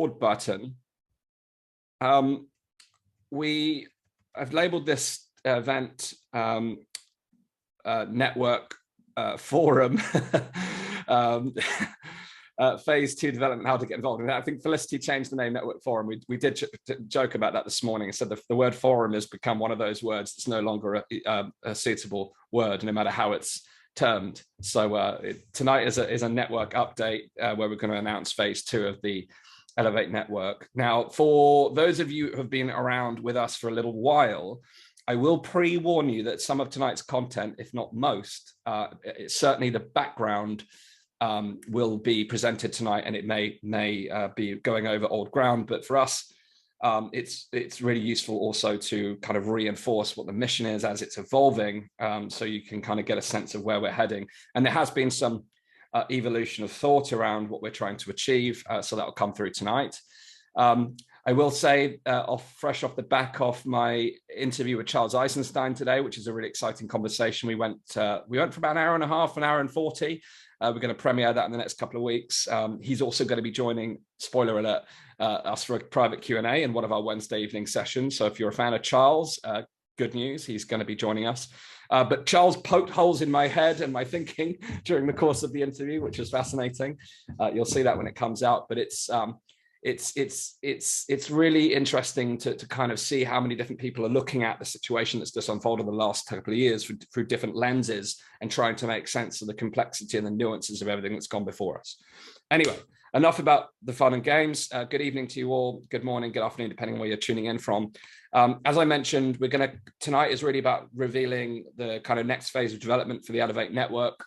record button. I've labeled this event network forum phase 2 development, how to get involved. And I think Felicity changed the name Network Forum. We did joke about that this morning and said the word forum has become one of those words that's no longer a suitable word, no matter how it's termed. So tonight is a network update where we're going to announce phase 2 of the Elevate Network. Now, for those of you who have been around with us for a little while, I will pre-warn you that some of tonight's content, if not most, certainly the background will be presented tonight, and it may be going over old ground. But for us, it's really useful also to kind of reinforce what the mission is as it's evolving, so you can kind of get a sense of where we're heading. And there has been some evolution of thought around what we're trying to achieve, so that will come through tonight. I will say, fresh off the back of my interview with Charles Eisenstein today, which is a really exciting conversation. We went for about an hour and a half, an hour and 40. We're going to premiere that in the next couple of weeks. He's also going to be joining, spoiler alert, us for a private Q&A in one of our Wednesday evening sessions. So if you're a fan of Charles, good news, he's going to be joining us. But Charles poked holes in my head and my thinking during the course of the interview, which was fascinating. You'll see that when it comes out. But it's really interesting to kind of see how many different people are looking at the situation that's just unfolded the last couple of years through different lenses and trying to make sense of the complexity and the nuances of everything that's gone before us. Anyway, enough about the fun and games. Good evening to you all. Good morning, good afternoon, depending on where you're tuning in from. As I mentioned, tonight is really about revealing the kind of next phase of development for the Elevate Network.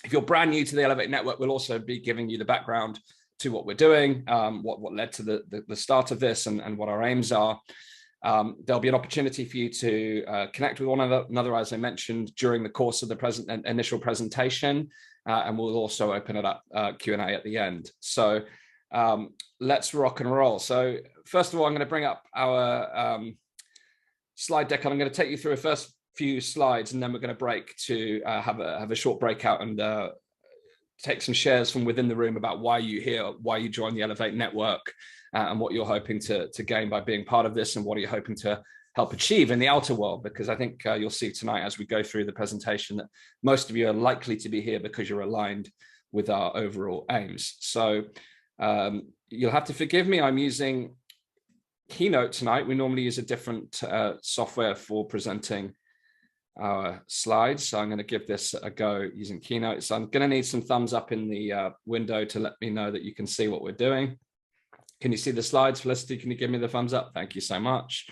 If you're brand new to the Elevate Network, we'll also be giving you the background to what we're doing, what led to the start of this, and what our aims are. There'll be an opportunity for you to connect with one another, as I mentioned, during the course of the initial presentation, and we'll also open it up Q&A at the end. So let's rock and roll. So first of all, I'm going to bring up our slide deck, and I'm going to take you through a first few slides, and then we're going to break to have a short breakout and take some shares from within the room about why you're here, why you joined the Elevate Network, and what you're hoping to gain by being part of this, and what are you hoping to help achieve in the outer world. Because I think you'll see tonight as we go through the presentation that most of you are likely to be here because you're aligned with our overall aims. So you'll have to forgive me, I'm using Keynote tonight. We normally use a different software for presenting our slides, so I'm going to give this a go using Keynote. So I'm going to need some thumbs up in the window to let me know that you can see what we're doing. Can you see the slides? Felicity, can you give me the thumbs up? Thank you so much.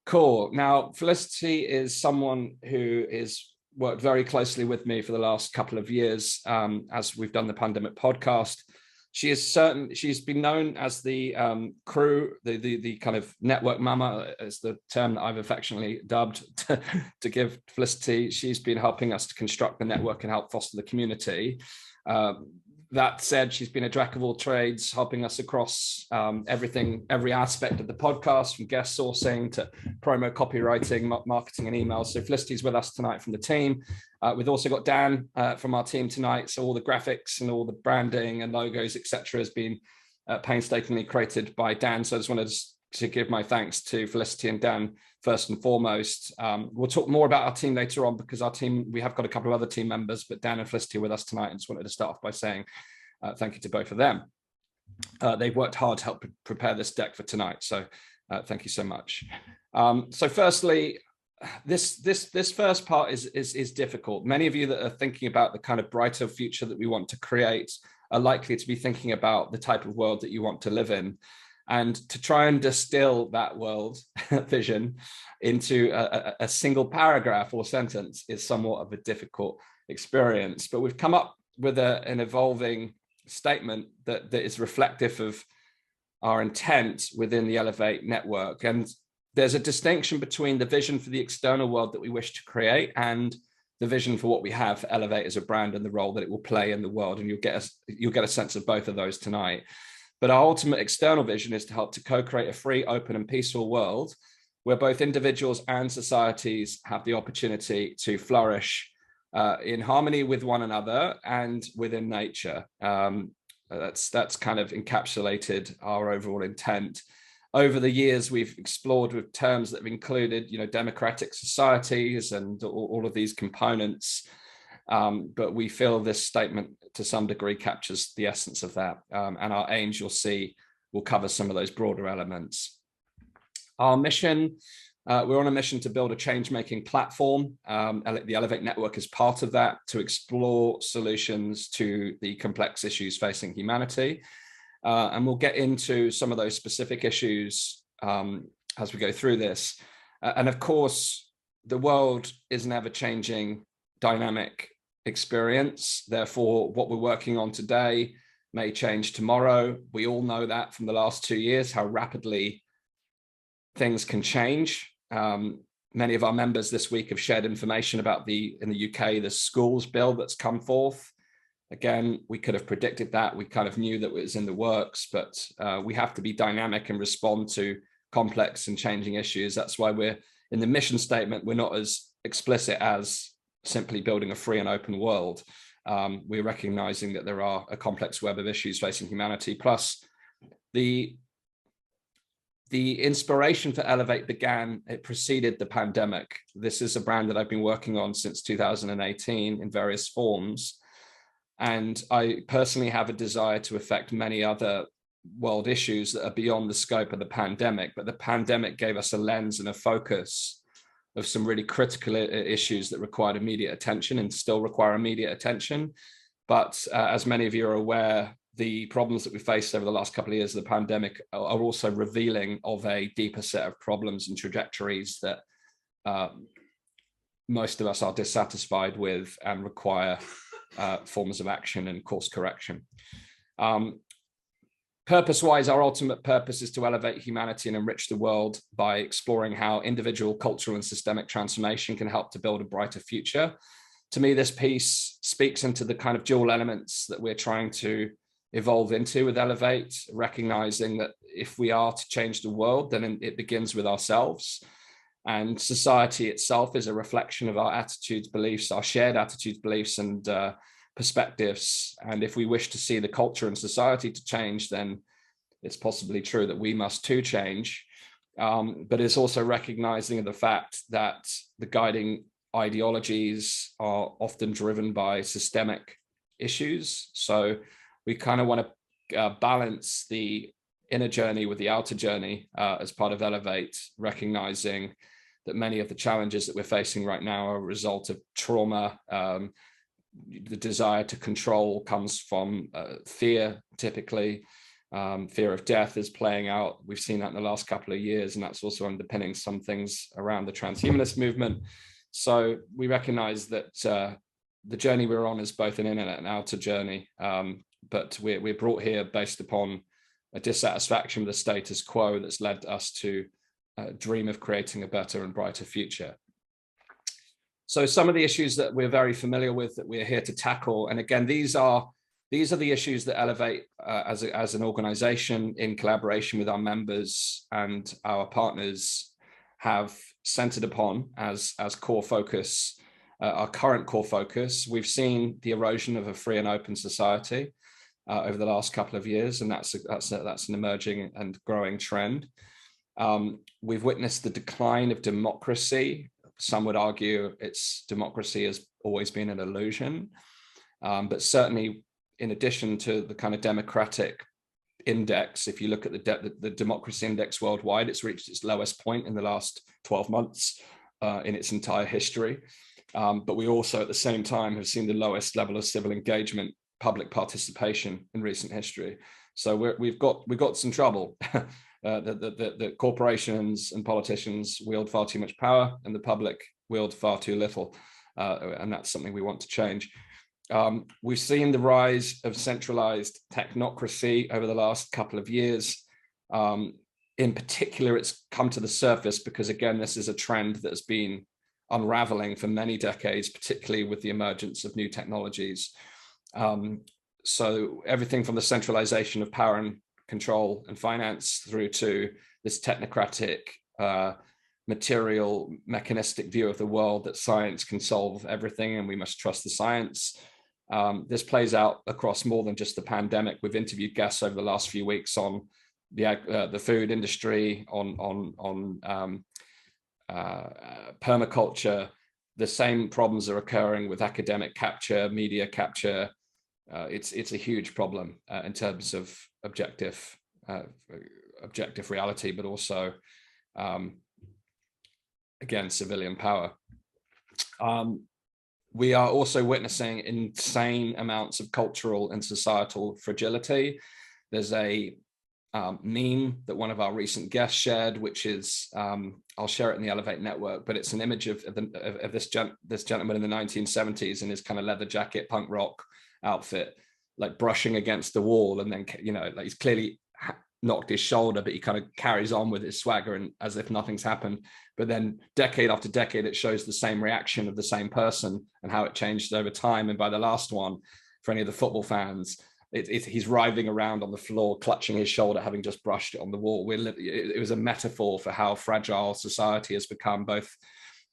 Cool. Now, Felicity is someone who is worked very closely with me for the last couple of years as we've done the Pandemic podcast. She's been known as the crew, the kind of network mama, is the term that I've affectionately dubbed to give Felicity. She's been helping us to construct the network and help foster the community. That said, she's been a jack of all trades, helping us across every aspect of the podcast, from guest sourcing to promo copywriting, marketing, and emails. So Felicity's with us tonight from the team. We've also got Dan from our team tonight. So all the graphics and all the branding and logos, etc., has been painstakingly created by Dan. So I just wanted to give my thanks to Felicity and Dan first and foremost. We'll talk more about our team later on, because our team, we have got a couple of other team members, but Dan and Felicity are with us tonight. I just wanted to start off by saying thank you to both of them. They've worked hard to help prepare this deck for tonight. So thank you so much. So firstly, this first part is difficult. Many of you that are thinking about the kind of brighter future that we want to create are likely to be thinking about the type of world that you want to live in. And to try and distill that world vision into a single paragraph or sentence is somewhat of a difficult experience. But we've come up with an evolving statement that is reflective of our intent within the Elevate Network. And there's a distinction between the vision for the external world that we wish to create and the vision for what we have for Elevate as a brand and the role that it will play in the world. And you'll get a sense of both of those tonight. But our ultimate external vision is to help to co-create a free, open, and peaceful world where both individuals and societies have the opportunity to flourish in harmony with one another and within nature. That's kind of encapsulated our overall intent. Over the years, we've explored with terms that have included, democratic societies and all of these components. But we feel this statement to some degree captures the essence of that. And our aims, you'll see, will cover some of those broader elements. Our mission, we're on a mission to build a change-making platform. The Elevate Network is part of that, to explore solutions to the complex issues facing humanity. And we'll get into some of those specific issues as we go through this. And of course, the world is an ever-changing, dynamic experience. Therefore, what we're working on today may change tomorrow. We all know that from the last 2 years, how rapidly things can change. Many of our members this week have shared information about in the UK, the schools bill that's come forth. Again, we could have predicted that. We kind of knew that it was in the works, but we have to be dynamic and respond to complex and changing issues. That's why we're in the mission statement, we're not as explicit as simply building a free and open world. We're recognizing that there are a complex web of issues facing humanity. Plus, the inspiration for Elevate it preceded the pandemic. This is a brand that I've been working on since 2018 in various forms. And I personally have a desire to affect many other world issues that are beyond the scope of the pandemic. But the pandemic gave us a lens and a focus of some really critical issues that required immediate attention and still require immediate attention. But as many of you are aware, the problems that we faced over the last couple of years of the pandemic are also revealing of a deeper set of problems and trajectories that most of us are dissatisfied with and require forms of action and course correction. Purpose-wise, our ultimate purpose is to elevate humanity and enrich the world by exploring how individual, cultural, and systemic transformation can help to build a brighter future. To me, this piece speaks into the kind of dual elements that we're trying to evolve into with Elevate, recognizing that if we are to change the world, then it begins with ourselves. And society itself is a reflection of our attitudes, beliefs, our shared attitudes, beliefs, and perspectives. And if we wish to see the culture and society to change, then it's possibly true that we must too change. But it's also recognizing the fact that the guiding ideologies are often driven by systemic issues. So we kind of want to balance the inner journey with the outer journey as part of Elevate, recognizing that many of the challenges that we're facing right now are a result of trauma. The desire to control comes from fear, typically. Fear of death is playing out. We've seen that in the last couple of years, and that's also underpinning some things around the transhumanist movement. So we recognize that the journey we're on is both an inner and outer journey, but we're brought here based upon a dissatisfaction with the status quo that's led us to dream of creating a better and brighter future. So some of the issues that we're very familiar with that we're here to tackle, and again, these are the issues that Elevate as an organization in collaboration with our members and our partners have centered upon as core focus, our current core focus. We've seen the erosion of a free and open society over the last couple of years, and that's an emerging and growing trend. We've witnessed the decline of democracy. Some would argue democracy has always been an illusion, but certainly in addition to the kind of democratic index, if you look at the democracy index worldwide, it's reached its lowest point in the last 12 months in its entire history. But we also at the same time have seen the lowest level of civil engagement, public participation in recent history. So we've got some trouble. The corporations and politicians wield far too much power, and the public wield far too little, and that's something we want to change. We've seen the rise of centralized technocracy over the last couple of years. In particular, it's come to the surface because, again, this is a trend that has been unraveling for many decades, particularly with the emergence of new technologies. So everything from the centralization of power and control and finance through to this technocratic, material, mechanistic view of the world that science can solve everything and we must trust the science. This plays out across more than just the pandemic. We've interviewed guests over the last few weeks on the food industry, on permaculture. The same problems are occurring with academic capture, media capture. It's a huge problem in terms of objective reality, but also, again, civilian power. We are also witnessing insane amounts of cultural and societal fragility. There's a meme that one of our recent guests shared, which is, I'll share it in the Elevate network, but it's an image of this gentleman in the 1970s in his kind of leather jacket, punk rock outfit, like brushing against the wall. And then, you know, like he's clearly knocked his shoulder, but he kind of carries on with his swagger and as if nothing's happened. But then decade after decade, it shows the same reaction of the same person and how it changed over time. And by the last one, for any of the football fans, he's writhing around on the floor, clutching his shoulder, having just brushed it on the wall. It was a metaphor for how fragile society has become, both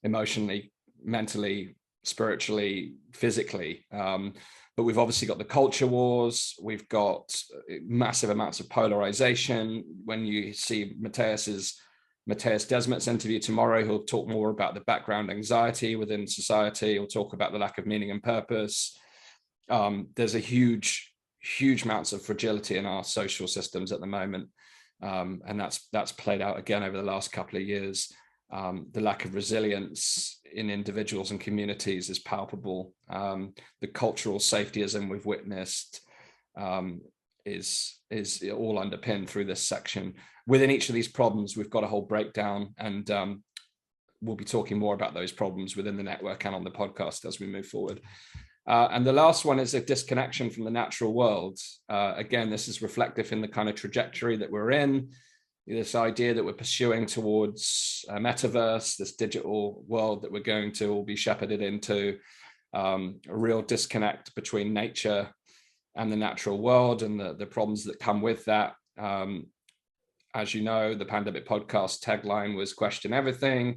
emotionally, mentally, spiritually, physically. But we've obviously got the culture wars. We've got massive amounts of polarization. When you see Matthias Desmet's interview tomorrow, he'll talk more about the background anxiety within society. He'll talk about the lack of meaning and purpose. There's a huge amounts of fragility in our social systems at the moment. And that's played out again over the last couple of years. The lack of resilience in individuals and communities is palpable. The cultural safetyism we've witnessed is all underpinned through this section. Within each of these problems, we've got a whole breakdown, and we'll be talking more about those problems within the network and on the podcast as we move forward. And the last one is a disconnection from the natural world. Again, this is reflective in the kind of trajectory that we're in. This idea that we're pursuing towards a metaverse, this digital world that we're going to all be shepherded into, a real disconnect between nature and the natural world and the problems that come with that. As you know, the Pandemic Podcast tagline was question everything.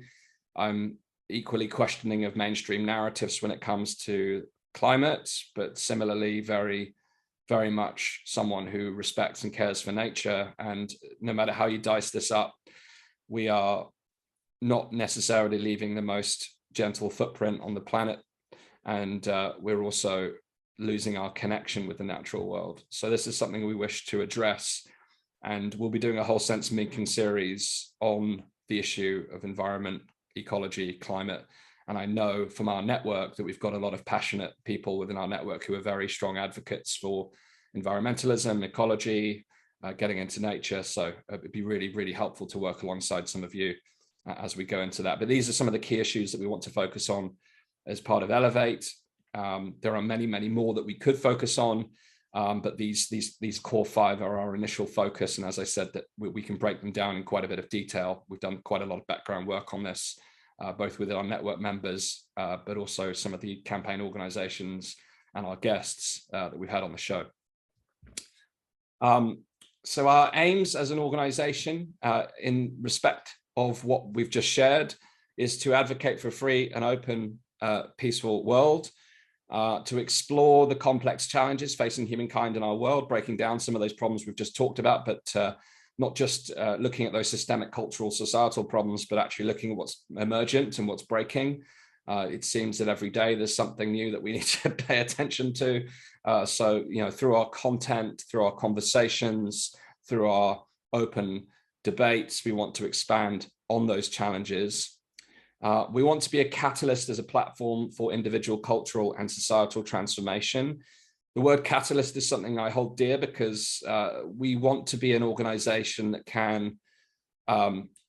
I'm equally questioning of mainstream narratives when it comes to climate, but similarly very much someone who respects and cares for nature. And no matter how you dice this up, we are not necessarily leaving the most gentle footprint on the planet. And we're also losing our connection with the natural world. So this is something we wish to address. And we'll be doing a whole sense making series on the issue of environment, ecology, climate. And I know from our network that we've got a lot of passionate people within our network who are very strong advocates for environmentalism, ecology, getting into nature. So it'd be really, really helpful to work alongside some of you as we go into that. But these are some of the key issues that we want to focus on as part of Elevate. There are many, many more that we could focus on, but these core 5 are our initial focus. And as I said, that we can break them down in quite a bit of detail. We've done quite a lot of background work on this, both with our network members, but also some of the campaign organizations and our guests that we've had on the show. So our aims as an organization, in respect of what we've just shared, is to advocate for a free and open, peaceful world, to explore the complex challenges facing humankind in our world, breaking down some of those problems we've just talked about, but not just looking at those systemic, cultural, societal problems, but actually looking at what's emergent and what's breaking. It seems that every day there's something new that we need to pay attention to. So, you know, through our content, through our conversations, through our open debates, we want to expand on those challenges. We want to be a catalyst as a platform for individual cultural and societal transformation. The word catalyst is something I hold dear because we want to be an organization that can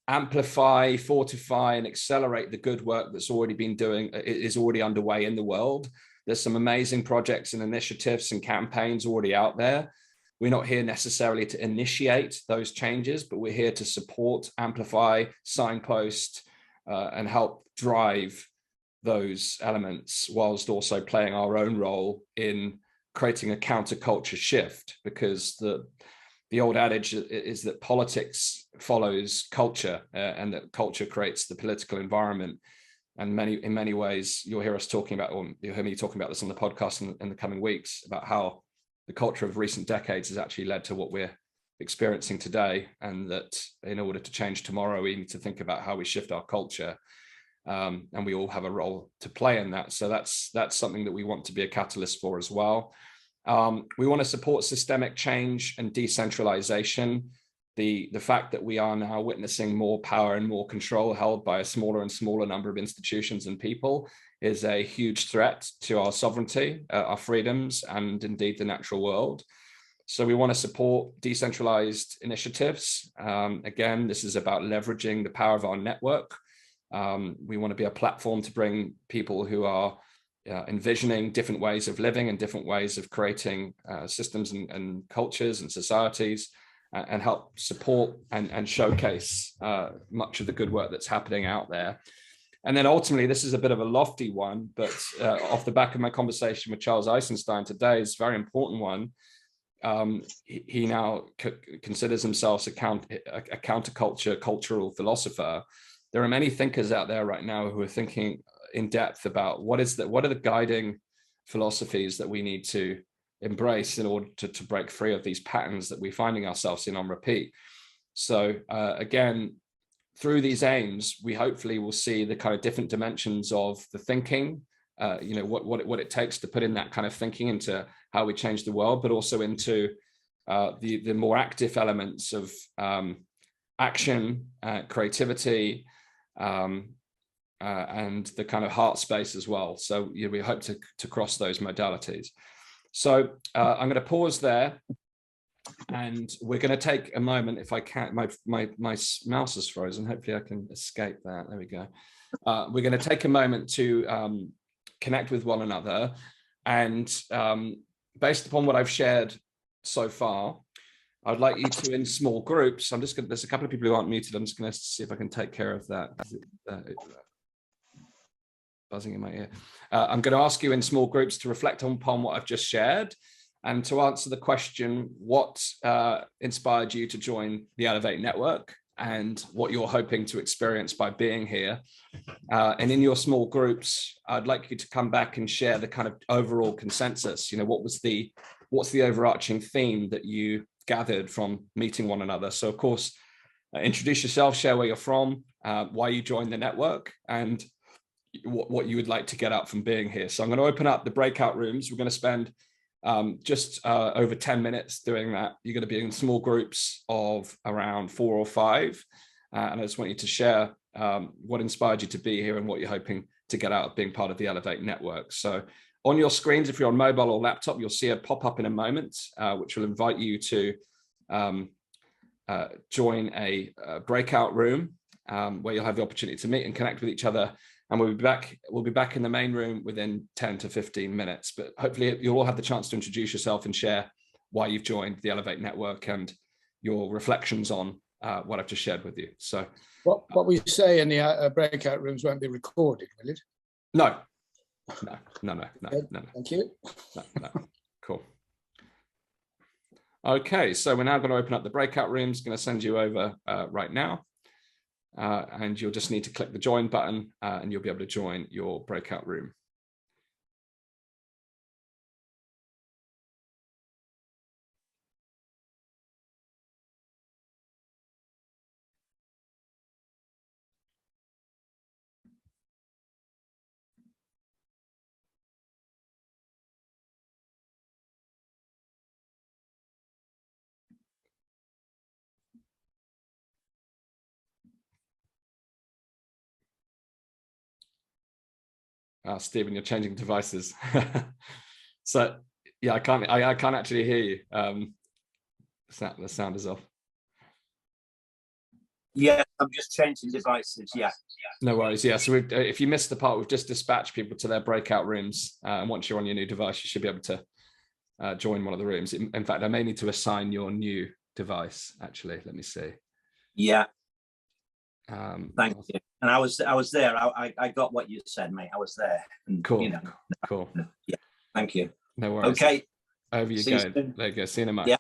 amplify, fortify, and accelerate the good work that's already been is already underway in the world. There's some amazing projects and initiatives and campaigns already out there. We're not here necessarily to initiate those changes, but we're here to support, amplify, signpost, and help drive those elements, whilst also playing our own role in creating a counterculture shift, because the old adage is that politics follows culture, and that culture creates the political environment. And in many ways, you'll hear us talking about, or you'll hear me talking about this on the podcast in the coming weeks, about how the culture of recent decades has actually led to what we're experiencing today, and that in order to change tomorrow, we need to think about how we shift our culture. And we all have a role to play in that. So that's something that we want to be a catalyst for as well. We want to support systemic change and decentralization. The fact that we are now witnessing more power and more control held by a smaller and smaller number of institutions and people is a huge threat to our sovereignty, our freedoms, and indeed the natural world. So we want to support decentralized initiatives. Again, this is about leveraging the power of our network. We want to be a platform to bring people who are envisioning different ways of living and different ways of creating systems and cultures and societies, and help support and showcase much of the good work that's happening out there. And then ultimately, this is a bit of a lofty one, but off the back of my conversation with Charles Eisenstein today, is a very important one. He now considers himself a counterculture cultural philosopher. There are many thinkers out there right now who are thinking in depth about what are the guiding philosophies that we need to embrace in order to break free of these patterns that we're finding ourselves in on repeat. So again, through these aims, we hopefully will see the kind of different dimensions of the thinking, what it takes to put in that kind of thinking into how we change the world, but also into the more active elements of action, creativity, and the kind of heart space as well. So we hope to cross those modalities. So I'm going to pause there, and we're going to take a moment, if I can. My mouse is frozen. Hopefully I can escape that. There we go. We're going to take a moment to connect with one another, and based upon what I've shared so far, I'd like you to, in small groups, there's a couple of people who aren't muted. I'm just going to see if I can take care of that. Buzzing in my ear. I'm going to ask you in small groups to reflect upon what I've just shared, and to answer the question, what inspired you to join the Elevate Network, and what you're hoping to experience by being here. And in your small groups, I'd like you to come back and share the kind of overall consensus. What's the overarching theme that you gathered from meeting one another? So of course, introduce yourself, share where you're from, why you joined the network, and what you would like to get out from being here. So I'm going to open up the breakout rooms. We're going to spend just over 10 minutes doing that. You're going to be in small groups of around 4 or 5. And I just want you to share what inspired you to be here and what you're hoping to get out of being part of the Elevate Network. So on your screens, if you're on mobile or laptop, you'll see a pop-up in a moment, which will invite you to join a breakout room where you'll have the opportunity to meet and connect with each other. And we'll be back in the main room within 10 to 15 minutes. But hopefully you'll all have the chance to introduce yourself and share why you've joined the Elevate Network and your reflections on what I've just shared with you. So what we say in the breakout rooms won't be recorded, will it? No. Thank you. No. Cool. Okay, so we're now going to open up the breakout rooms. Going to send you over right now. And you'll just need to click the join button and you'll be able to join your breakout room. Stephen, you're changing devices. So yeah, I can't actually hear you. The sound is off. Yeah, I'm just changing devices. Yeah. No worries. Yeah. So if you missed the part, we've just dispatched people to their breakout rooms. And once you're on your new device, you should be able to join one of the rooms. In fact, I may need to assign your new device. Actually, let me see. Yeah. Thank you. And I was there. I got what you said, mate. I was there. And, cool. Cool. Yeah. Thank you. No worries. Okay. Over you go. There you go. See you in a moment. Yeah.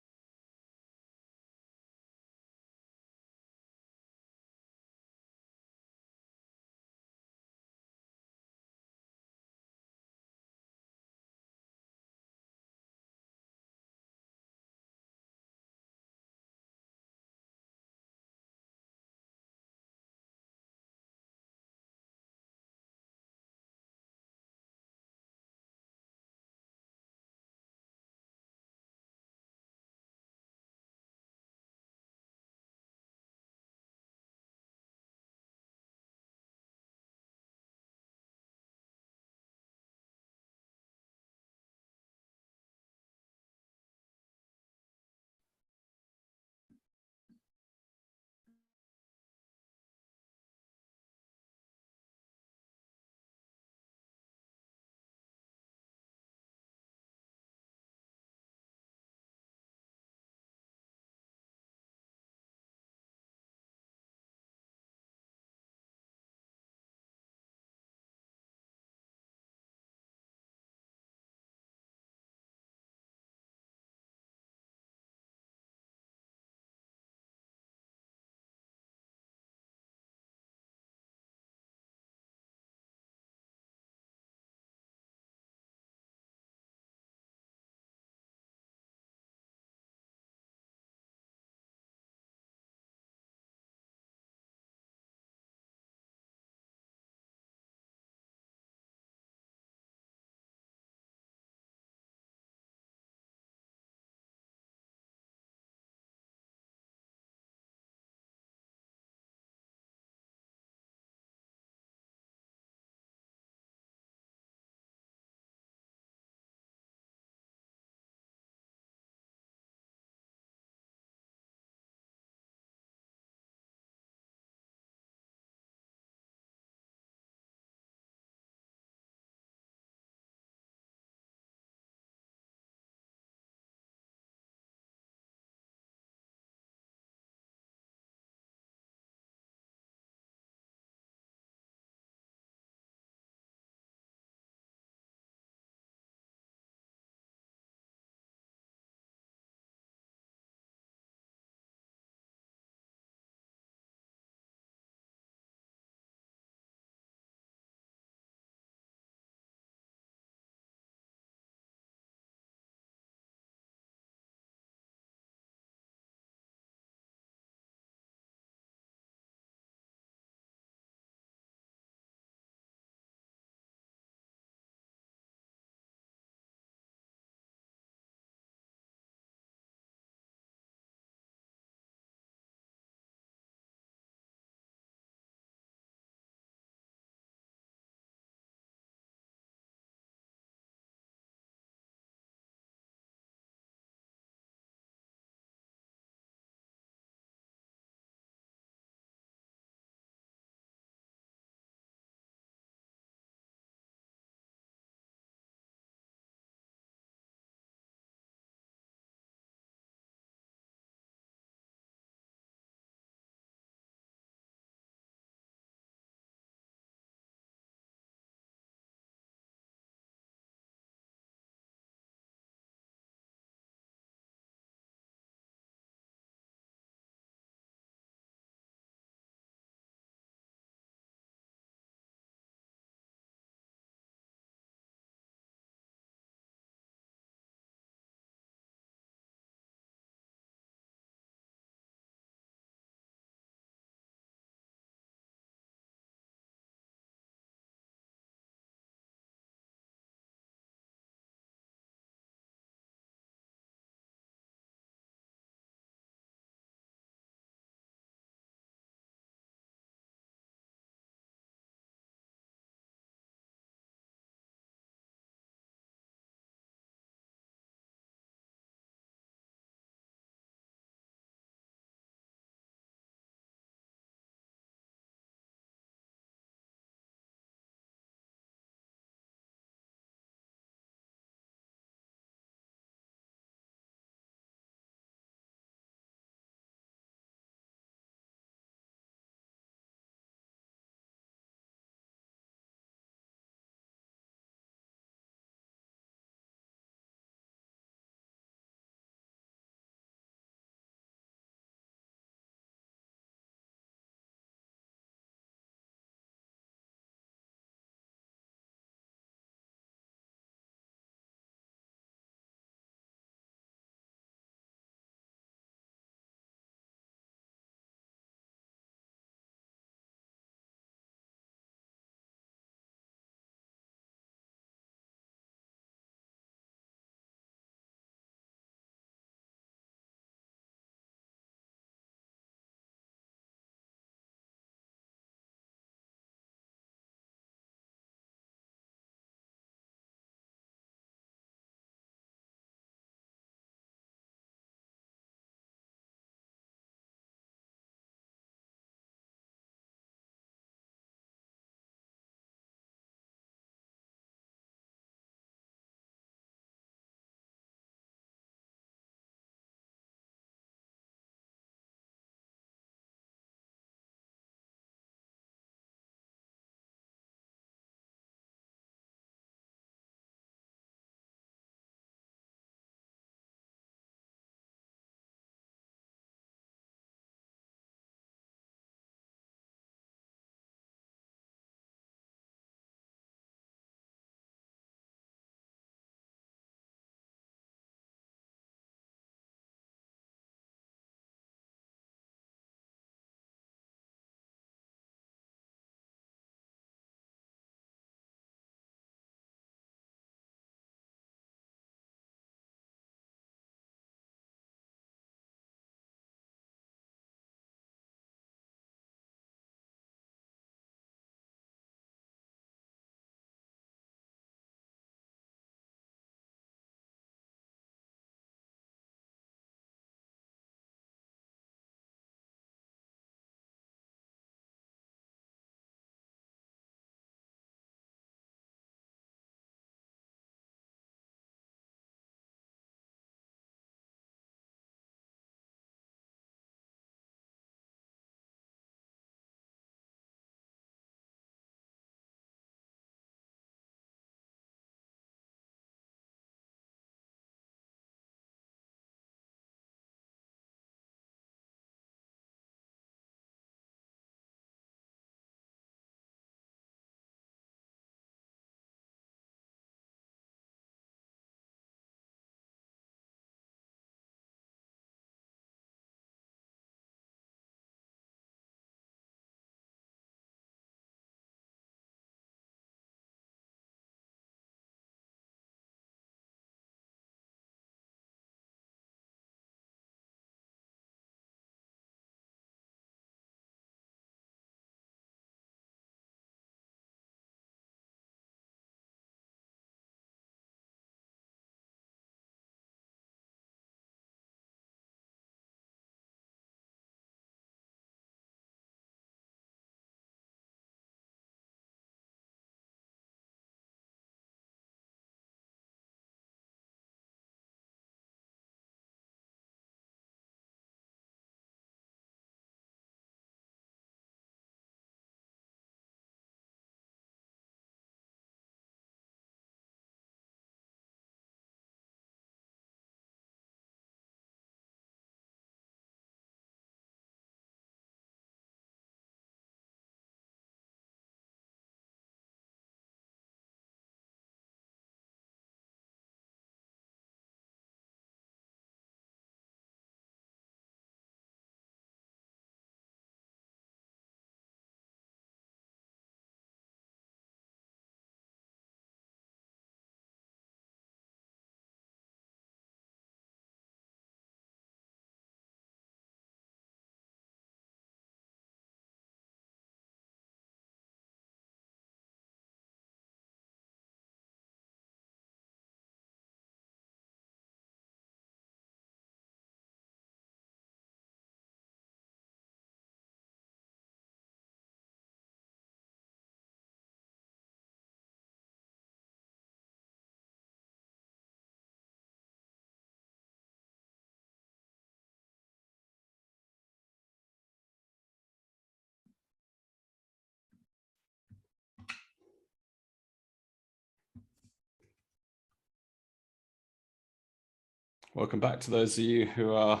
Welcome back to those of you who are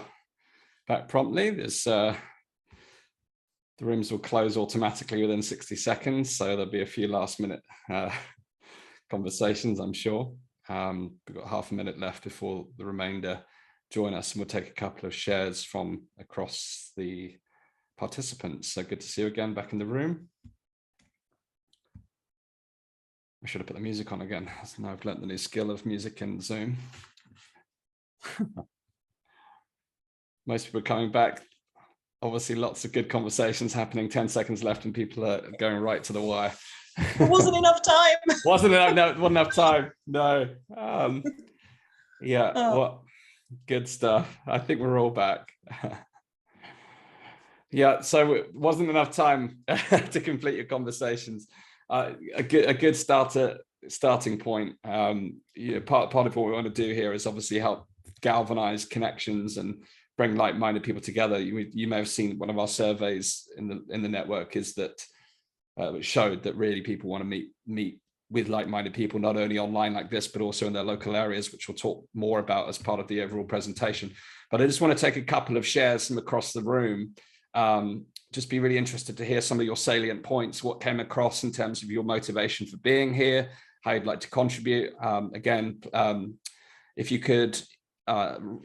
back promptly. The rooms will close automatically within 60 seconds, so there'll be a few last minute conversations, I'm sure. We've got half a minute left before the remainder join us, and we'll take a couple of shares from across the participants. So good to see you again back in the room. I should have put the music on again. Now I've learned the new skill of music in Zoom. Most people are coming back. Obviously, lots of good conversations happening. 10 seconds left, and people are going right to the wire. There wasn't enough time. wasn't enough time. No. Yeah. Oh. Well, good stuff. I think we're all back. Yeah. So it wasn't enough time to complete your conversations. A good starting point. Part of what we want to do here is obviously help galvanize connections and bring like-minded people together. You may have seen one of our surveys in the network is that which showed that really people want to meet with like-minded people, not only online like this, but also in their local areas, which we'll talk more about as part of the overall presentation. But I just want to take a couple of shares from across the room. Just be really interested to hear some of your salient points, what came across in terms of your motivation for being here, how you'd like to contribute. Again, if you could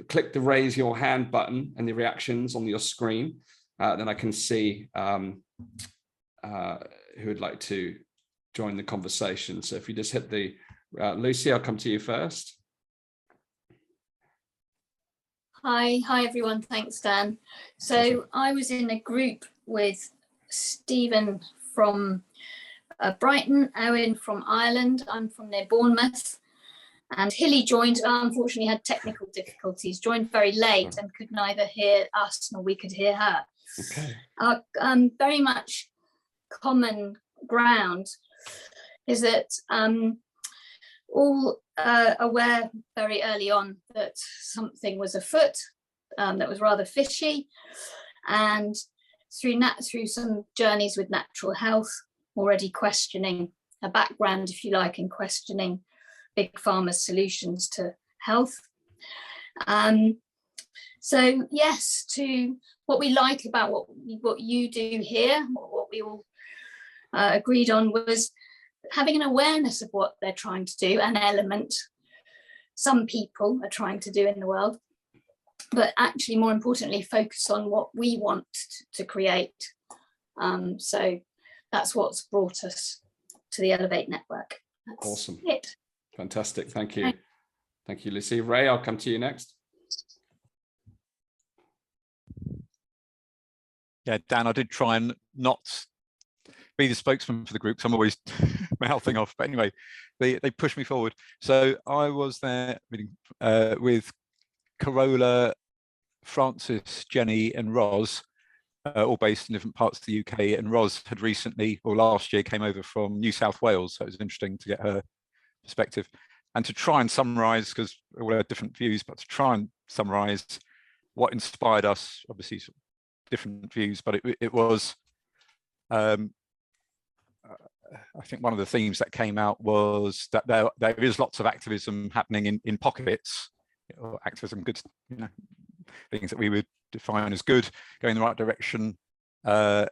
click the raise your hand button and the reactions on your screen, then I can see who would like to join the conversation. So if you just hit the, Lucy, I'll come to you first. Hi everyone, thanks Dan. So I was in a group with Stephen from Brighton, Owen from Ireland, I'm from near Bournemouth, and Hilly joined, unfortunately had technical difficulties, joined very late and could neither hear us nor we could hear her. Okay. Very much common ground is that all aware very early on that something was afoot that was rather fishy, and through some journeys with natural health, already questioning a background, if you like, in questioning big pharma's solutions to health. So yes, to what we like about what you do here, what we all agreed on was having an awareness of what they're trying to do, an element some people are trying to do in the world, but actually more importantly, focus on what we want to create. So that's what's brought us to the Elevate Network. That's awesome. It. Fantastic. Thank you. Thank you, Lucy. Ray, I'll come to you next. Yeah, Dan, I did try and not be the spokesman for the group, so I'm always mouthing off. But anyway, they pushed me forward. So I was there with Carola, Francis, Jenny, and Ros, all based in different parts of the UK. And Ros had recently, or last year, came over from New South Wales, so it was interesting to get her perspective and to try and summarise, because we all had different views, but to try and summarise what inspired us. Obviously, different views, but it was. I think one of the themes that came out was that there is lots of activism happening in pockets. Activism, good, things that we would define as good, going in the right direction. And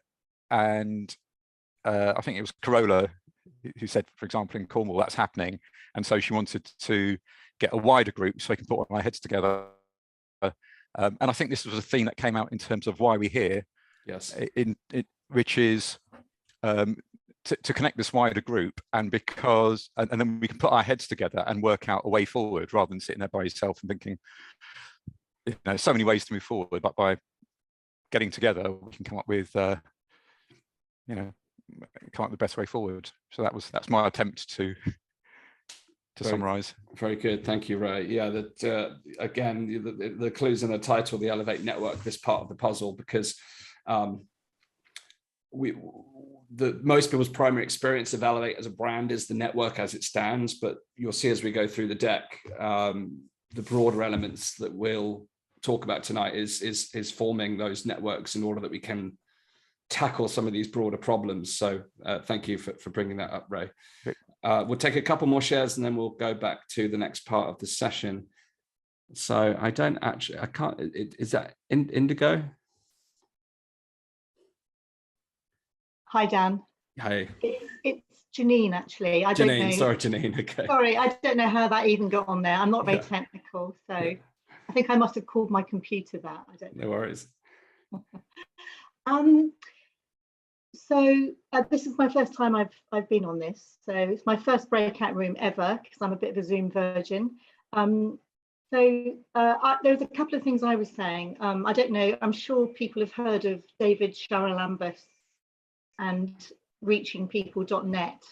I think it was Carola who said, for example, in Cornwall, that's happening. And so she wanted to get a wider group so we can put our heads together. And I think this was a theme that came out in terms of why we're here. Yes. Which is to connect this wider group, and because and then we can put our heads together and work out a way forward, rather than sitting there by yourself and thinking, so many ways to move forward, but by getting together we can come up with come up with the best way forward. So that's my attempt to summarize. Very good, thank you, Ray. Yeah, that again, the clues in the title, the Elevate Network, this part of the puzzle, because most people's primary experience of Elevate as a brand is the network as it stands, but you'll see as we go through the deck, the broader elements that we'll talk about tonight is forming those networks in order that we can tackle some of these broader problems. So thank you for bringing that up, Ray. We'll take a couple more shares and then we'll go back to the next part of the session. So I don't actually, I can't, is that Indigo? Hi, Dan. Hey. It's Janine, actually. I don't know. Sorry, Janine. Okay. Sorry, I don't know how that even got on there. I'm not very technical, so I think I must have called my computer that. I don't know. No worries. So this is my first time I've been on this. So it's my first breakout room ever because I'm a bit of a Zoom virgin. There's a couple of things I was saying. I don't know. I'm sure people have heard of David Charalambous and reachingpeople.net.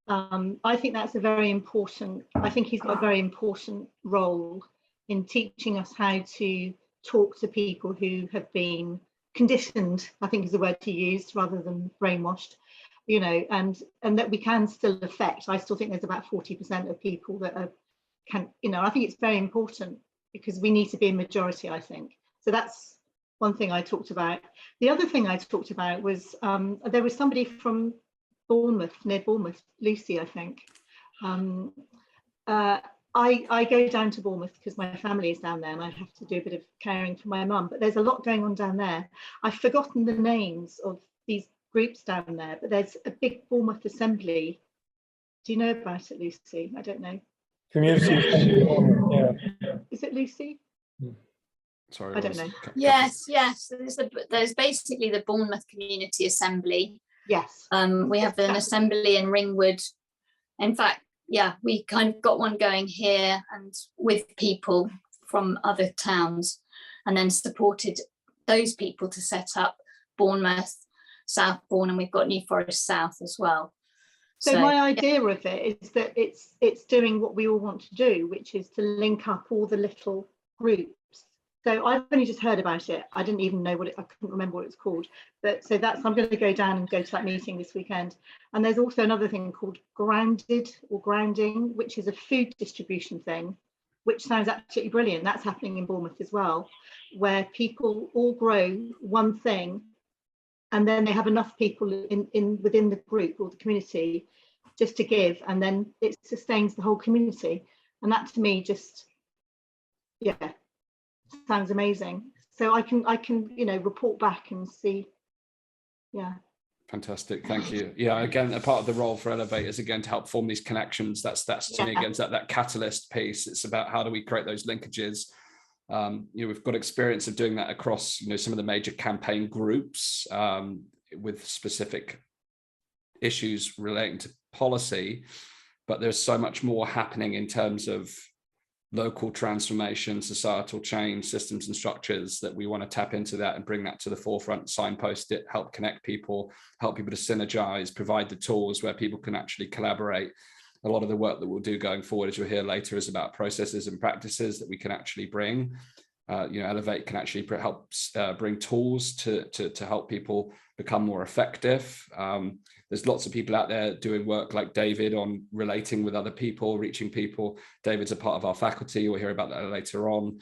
I think that's a very important, I think he's got a very important role in teaching us how to talk to people who have been conditioned, I think is the word to use, rather than brainwashed, you know, and that we can still affect. I still think there's about 40% of people that are, you know, I think it's very important because we need to be a majority, I think. So that's one thing I talked about. The other thing I talked about was there was somebody from Bournemouth, near Bournemouth, Lucy, I think. I go down to Bournemouth because my family is down there and I have to do a bit of caring for my mum, but there's a lot going on down there. I've forgotten the names of these groups down there, but there's a big Bournemouth assembly. Do you know about it, Lucy? I don't know. Community. Yeah. Is it Lucy? Sorry, I don't know. Yes. There's basically the Bournemouth Community Assembly. Yes. We have an assembly in Ringwood. In fact, we kind of got one going here and with people from other towns, and then supported those people to set up Bournemouth, Southbourne, and we've got New Forest South as well. So my idea of it is that it's doing what we all want to do, which is to link up all the little groups. So I've only just heard about it. I didn't even know I couldn't remember what it's called. But so I'm going to go down and go to that meeting this weekend. And there's also another thing called Grounded or Grounding, which is a food distribution thing, which sounds absolutely brilliant. That's happening in Bournemouth as well, where people all grow one thing, and then they have enough people within the group or the community just to give, and then it sustains the whole community. And that to me just, sounds amazing. So I can you know, report back and see. Fantastic, thank you. Again, a part of the role for Elevate is again to help form these connections. That's to me again that catalyst piece. It's about how do we create those linkages. We've got experience of doing that across some of the major campaign groups with specific issues relating to policy, but there's so much more happening in terms of local transformation, societal change, systems and structures that we want to tap into that and bring that to the forefront, signpost it, help connect people, help people to synergize, provide the tools where people can actually collaborate. A lot of the work that we'll do going forward, as you'll hear later, is about processes and practices that we can actually bring. Elevate can actually help bring tools to help people become more effective. There's lots of people out there doing work like David on relating with other people, reaching people. David's a part of our faculty. You'll hear about that later on.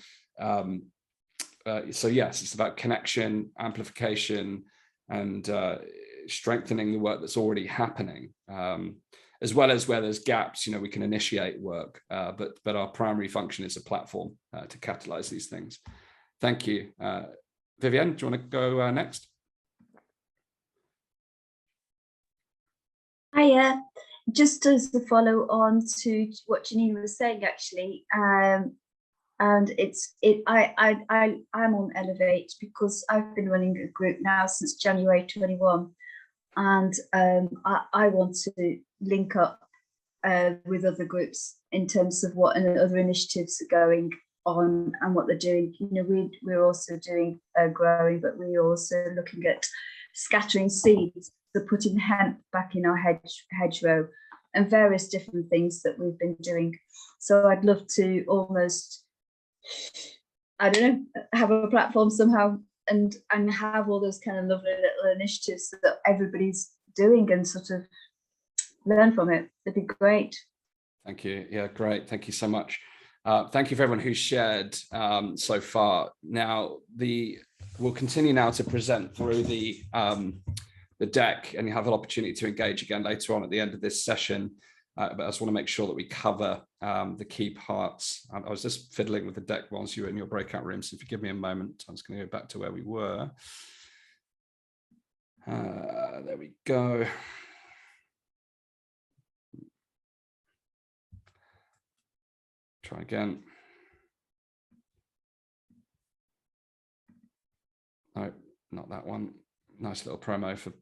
So yes, it's about connection, amplification, and strengthening the work that's already happening. As well as where there's gaps, we can initiate work, but our primary function is a platform to catalyze these things. Thank you. Vivienne, do you want to go next? Hiya. Just as a follow on to what Janine was saying, actually, and I'm on Elevate because I've been running a group now since January 21. And I want to link up with other groups in terms of what other initiatives are going on and what they're doing. We're also doing growing, but we're also looking at scattering seeds, so putting hemp back in our hedgerow, and various different things that we've been doing. So I'd love to almost, I don't know, have a platform somehow and have all those kind of lovely little initiatives that everybody's doing and sort of learn from it. It'd be great. Thank you. Yeah, great. Thank you so much. Thank you for everyone who's shared so far. Now, we'll continue now to present through the deck, and you have an opportunity to engage again later on at the end of this session. but I just want to make sure that we cover the key parts. I was just fiddling with the deck whilst you were in your breakout room, so if you give me a moment, I'm just going to go back to where we were. There we go. Try again. No, not that one. Nice little promo for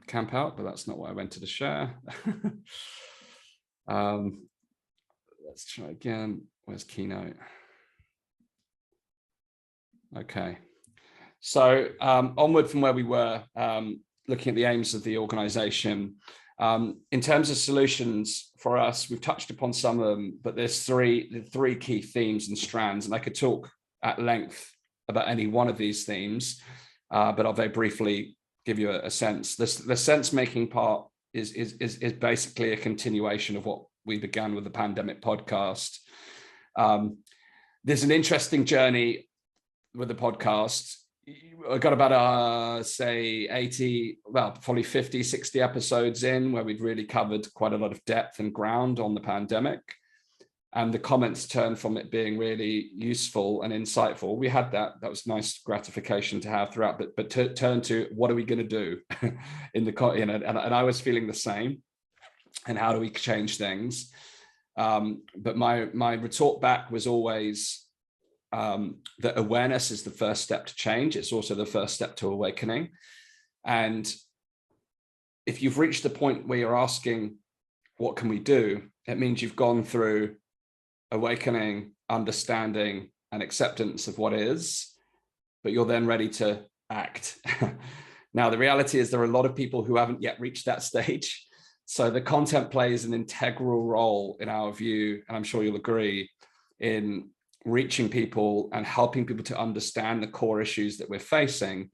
Camp Out, but that's not what I went to share. Let's try again. Where's Keynote? Okay. So onward from where we were, looking at the aims of the organization. In terms of solutions for us, we've touched upon some of them, but there's three key themes and strands, and I could talk at length about any one of these themes, but I'll very briefly give you a sense. The sense-making part is basically a continuation of what we began with the Pandemic podcast. There's an interesting journey with the podcast. I got about say 80, well, probably 50, 60 episodes in where we'd really covered quite a lot of depth and ground on the pandemic. And the comments turned from it being really useful and insightful. We had that was nice gratification to have throughout, but turn to what are we going to do in the, and I was feeling the same. And how do we change things? But my retort back was always that awareness is the first step to change. It's also the first step to awakening. And if you've reached the point where you're asking, what can we do? It means you've gone through awakening, understanding, and acceptance of what is, but you're then ready to act. Now, the reality is there are a lot of people who haven't yet reached that stage. So the content plays an integral role in our view, and I'm sure you'll agree, in reaching people and helping people to understand the core issues that we're facing,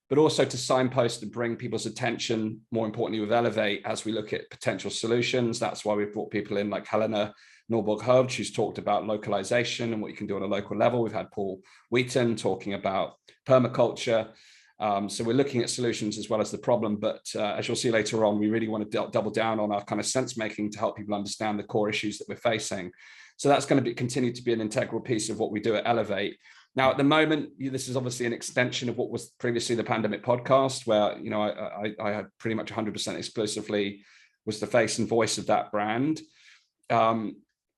but also to signpost and bring people's attention, more importantly with Elevate, as we look at potential solutions. That's why we've brought people in like Helena Norborg-Hodge, who's talked about localization and what you can do on a local level. We've had Paul Wheaton talking about permaculture. So we're looking at solutions as well as the problem, but as you'll see later on, we really want to double down on our kind of sense making to help people understand the core issues that we're facing. So that's going to continue to be an integral piece of what we do at Elevate. Now, at the moment, this is obviously an extension of what was previously the Pandemic podcast, where I had pretty much 100% exclusively was the face and voice of that brand.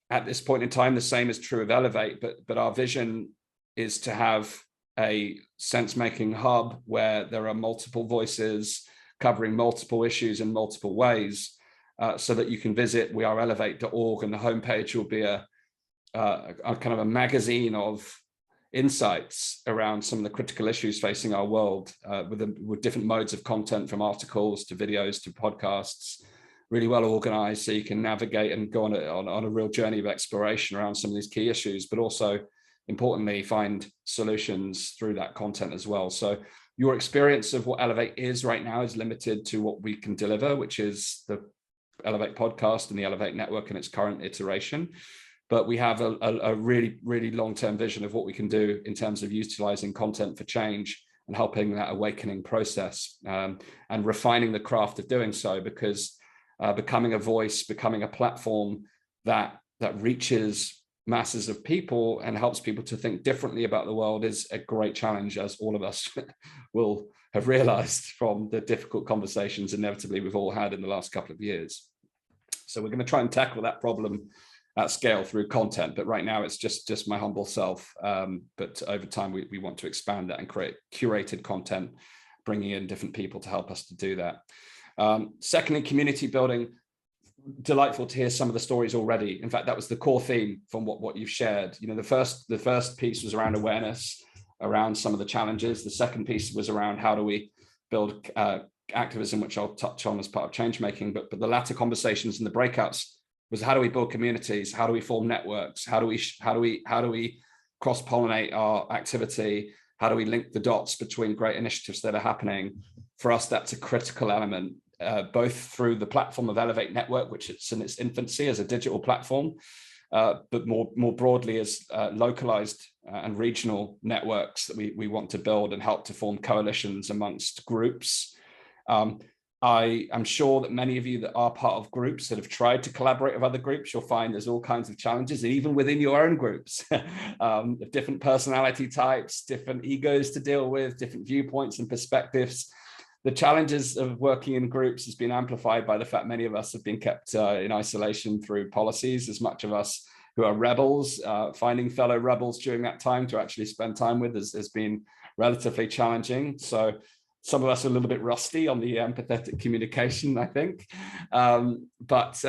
At this point in time, the same is true of Elevate, but our vision is to have a sense-making hub where there are multiple voices covering multiple issues in multiple ways, so that you can visit weareelevate.org, and the homepage will be a kind of a magazine of insights around some of the critical issues facing our world, with different modes of content, from articles to videos to podcasts, really well organized, so you can navigate and go on a real journey of exploration around some of these key issues, but also importantly find solutions through that content as well. So your experience of what Elevate is right now is limited to what we can deliver, which is the Elevate podcast and the Elevate network in its current iteration. But we have a really, really long-term vision of what we can do in terms of utilizing content for change and helping that awakening process, and refining the craft of doing so, because becoming a voice, becoming a platform that reaches masses of people and helps people to think differently about the world is a great challenge, as all of us will have realized from the difficult conversations inevitably we've all had in the last couple of years. So we're going to try and tackle that problem at scale through content, but right now it's just my humble self. But over time, we want to expand that and create curated content, bringing in different people to help us to do that. Secondly, community building. Delightful to hear some of the stories already. In fact, that was the core theme from what you've shared. The first piece was around awareness, around some of the challenges. The second piece was around how do we build activism, which I'll touch on as part of change making. But the latter conversations and the breakouts was how do we build communities? How do we form networks? How do we cross-pollinate our activity? How do we link the dots between great initiatives that are happening? For us, that's a critical element, both through the platform of Elevate Network, which it's in its infancy as a digital platform, but more broadly as localized and regional networks that we want to build and help to form coalitions amongst groups. I am sure that many of you that are part of groups that have tried to collaborate with other groups, you'll find there's all kinds of challenges, and even within your own groups, different personality types, different egos to deal with, different viewpoints and perspectives. The challenges of working in groups has been amplified by the fact many of us have been kept in isolation through policies. As much of us who are rebels, finding fellow rebels during that time to actually spend time with has been relatively challenging. So some of us are a little bit rusty on the empathetic communication, I think. But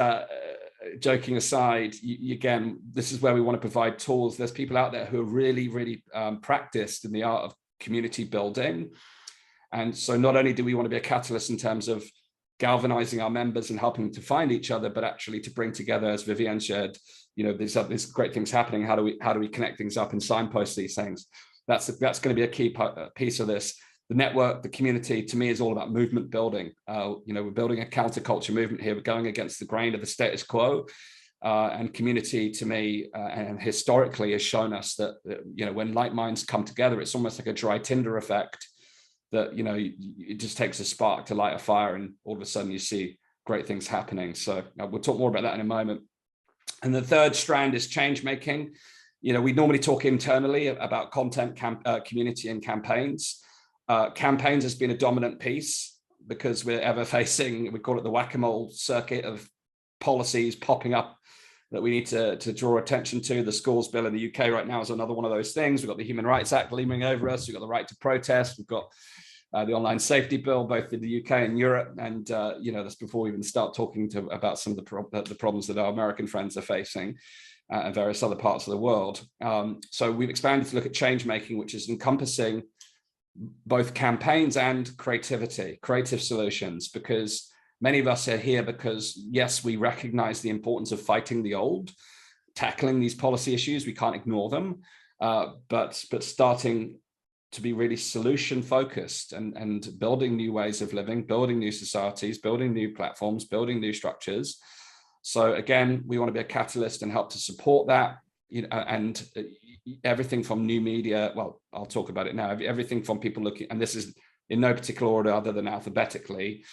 joking aside, again, this is where we want to provide tools. There's people out there who are really, really practiced in the art of community building. And so not only do we want to be a catalyst in terms of galvanizing our members and helping them to find each other, but actually to bring together, as Vivienne shared, there's great things happening. How do we connect things up and signpost these things? That's going to be a key piece of this. The network, the community, to me, is all about movement building. We're building a counterculture movement here. We're going against the grain of the status quo. And community, to me, and historically has shown us that, when like minds come together, it's almost like a dry tinder effect that, it just takes a spark to light a fire, and all of a sudden you see great things happening. So we'll talk more about that in a moment. And the third strand is change making. We normally talk internally about content, community and campaigns. Campaigns has been a dominant piece because we're ever facing, we call it the whack-a-mole circuit of policies popping up that we need to draw attention to. The schools bill in the UK right now is another one of those things. We've got the Human Rights Act looming over us. We've got the right to protest. We've got the online safety bill, both in the UK and Europe. And, that's before we even start talking about some of the problems that our American friends are facing and various other parts of the world. So we've expanded to look at change making, which is encompassing both campaigns and creative solutions, because many of us are here because, yes, we recognize the importance of fighting the old, tackling these policy issues. We can't ignore them, but starting to be really solution focused and building new ways of living, building new societies, building new platforms, building new structures. So again, we want to be a catalyst and help to support that, and everything from new media. Well, I'll talk about it now. Everything from people looking, and this is in no particular order other than alphabetically,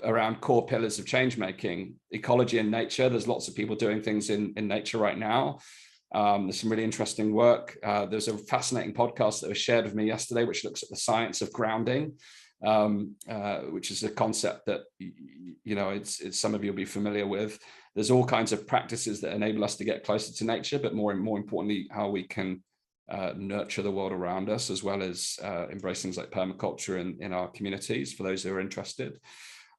around core pillars of change making, ecology and nature. There's lots of people doing things in nature right now. There's some really interesting work. There's a fascinating podcast that was shared with me yesterday, which looks at the science of grounding, which is a concept that, it's some of you will be familiar with. There's all kinds of practices that enable us to get closer to nature, but more importantly, how we can nurture the world around us, as well as embrace things like permaculture in our communities, for those who are interested.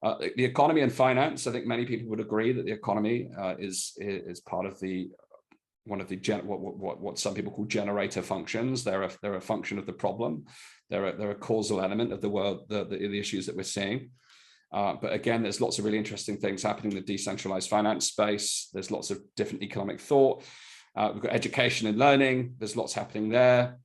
The economy and finance, I think many people would agree that the economy is part of one of the what some people call generator functions. They're a function of the problem. They're a causal element of the world, the issues that we're seeing. But again, there's lots of really interesting things happening in the decentralized finance space. There's lots of different economic thought. We've got education and learning. There's lots happening there.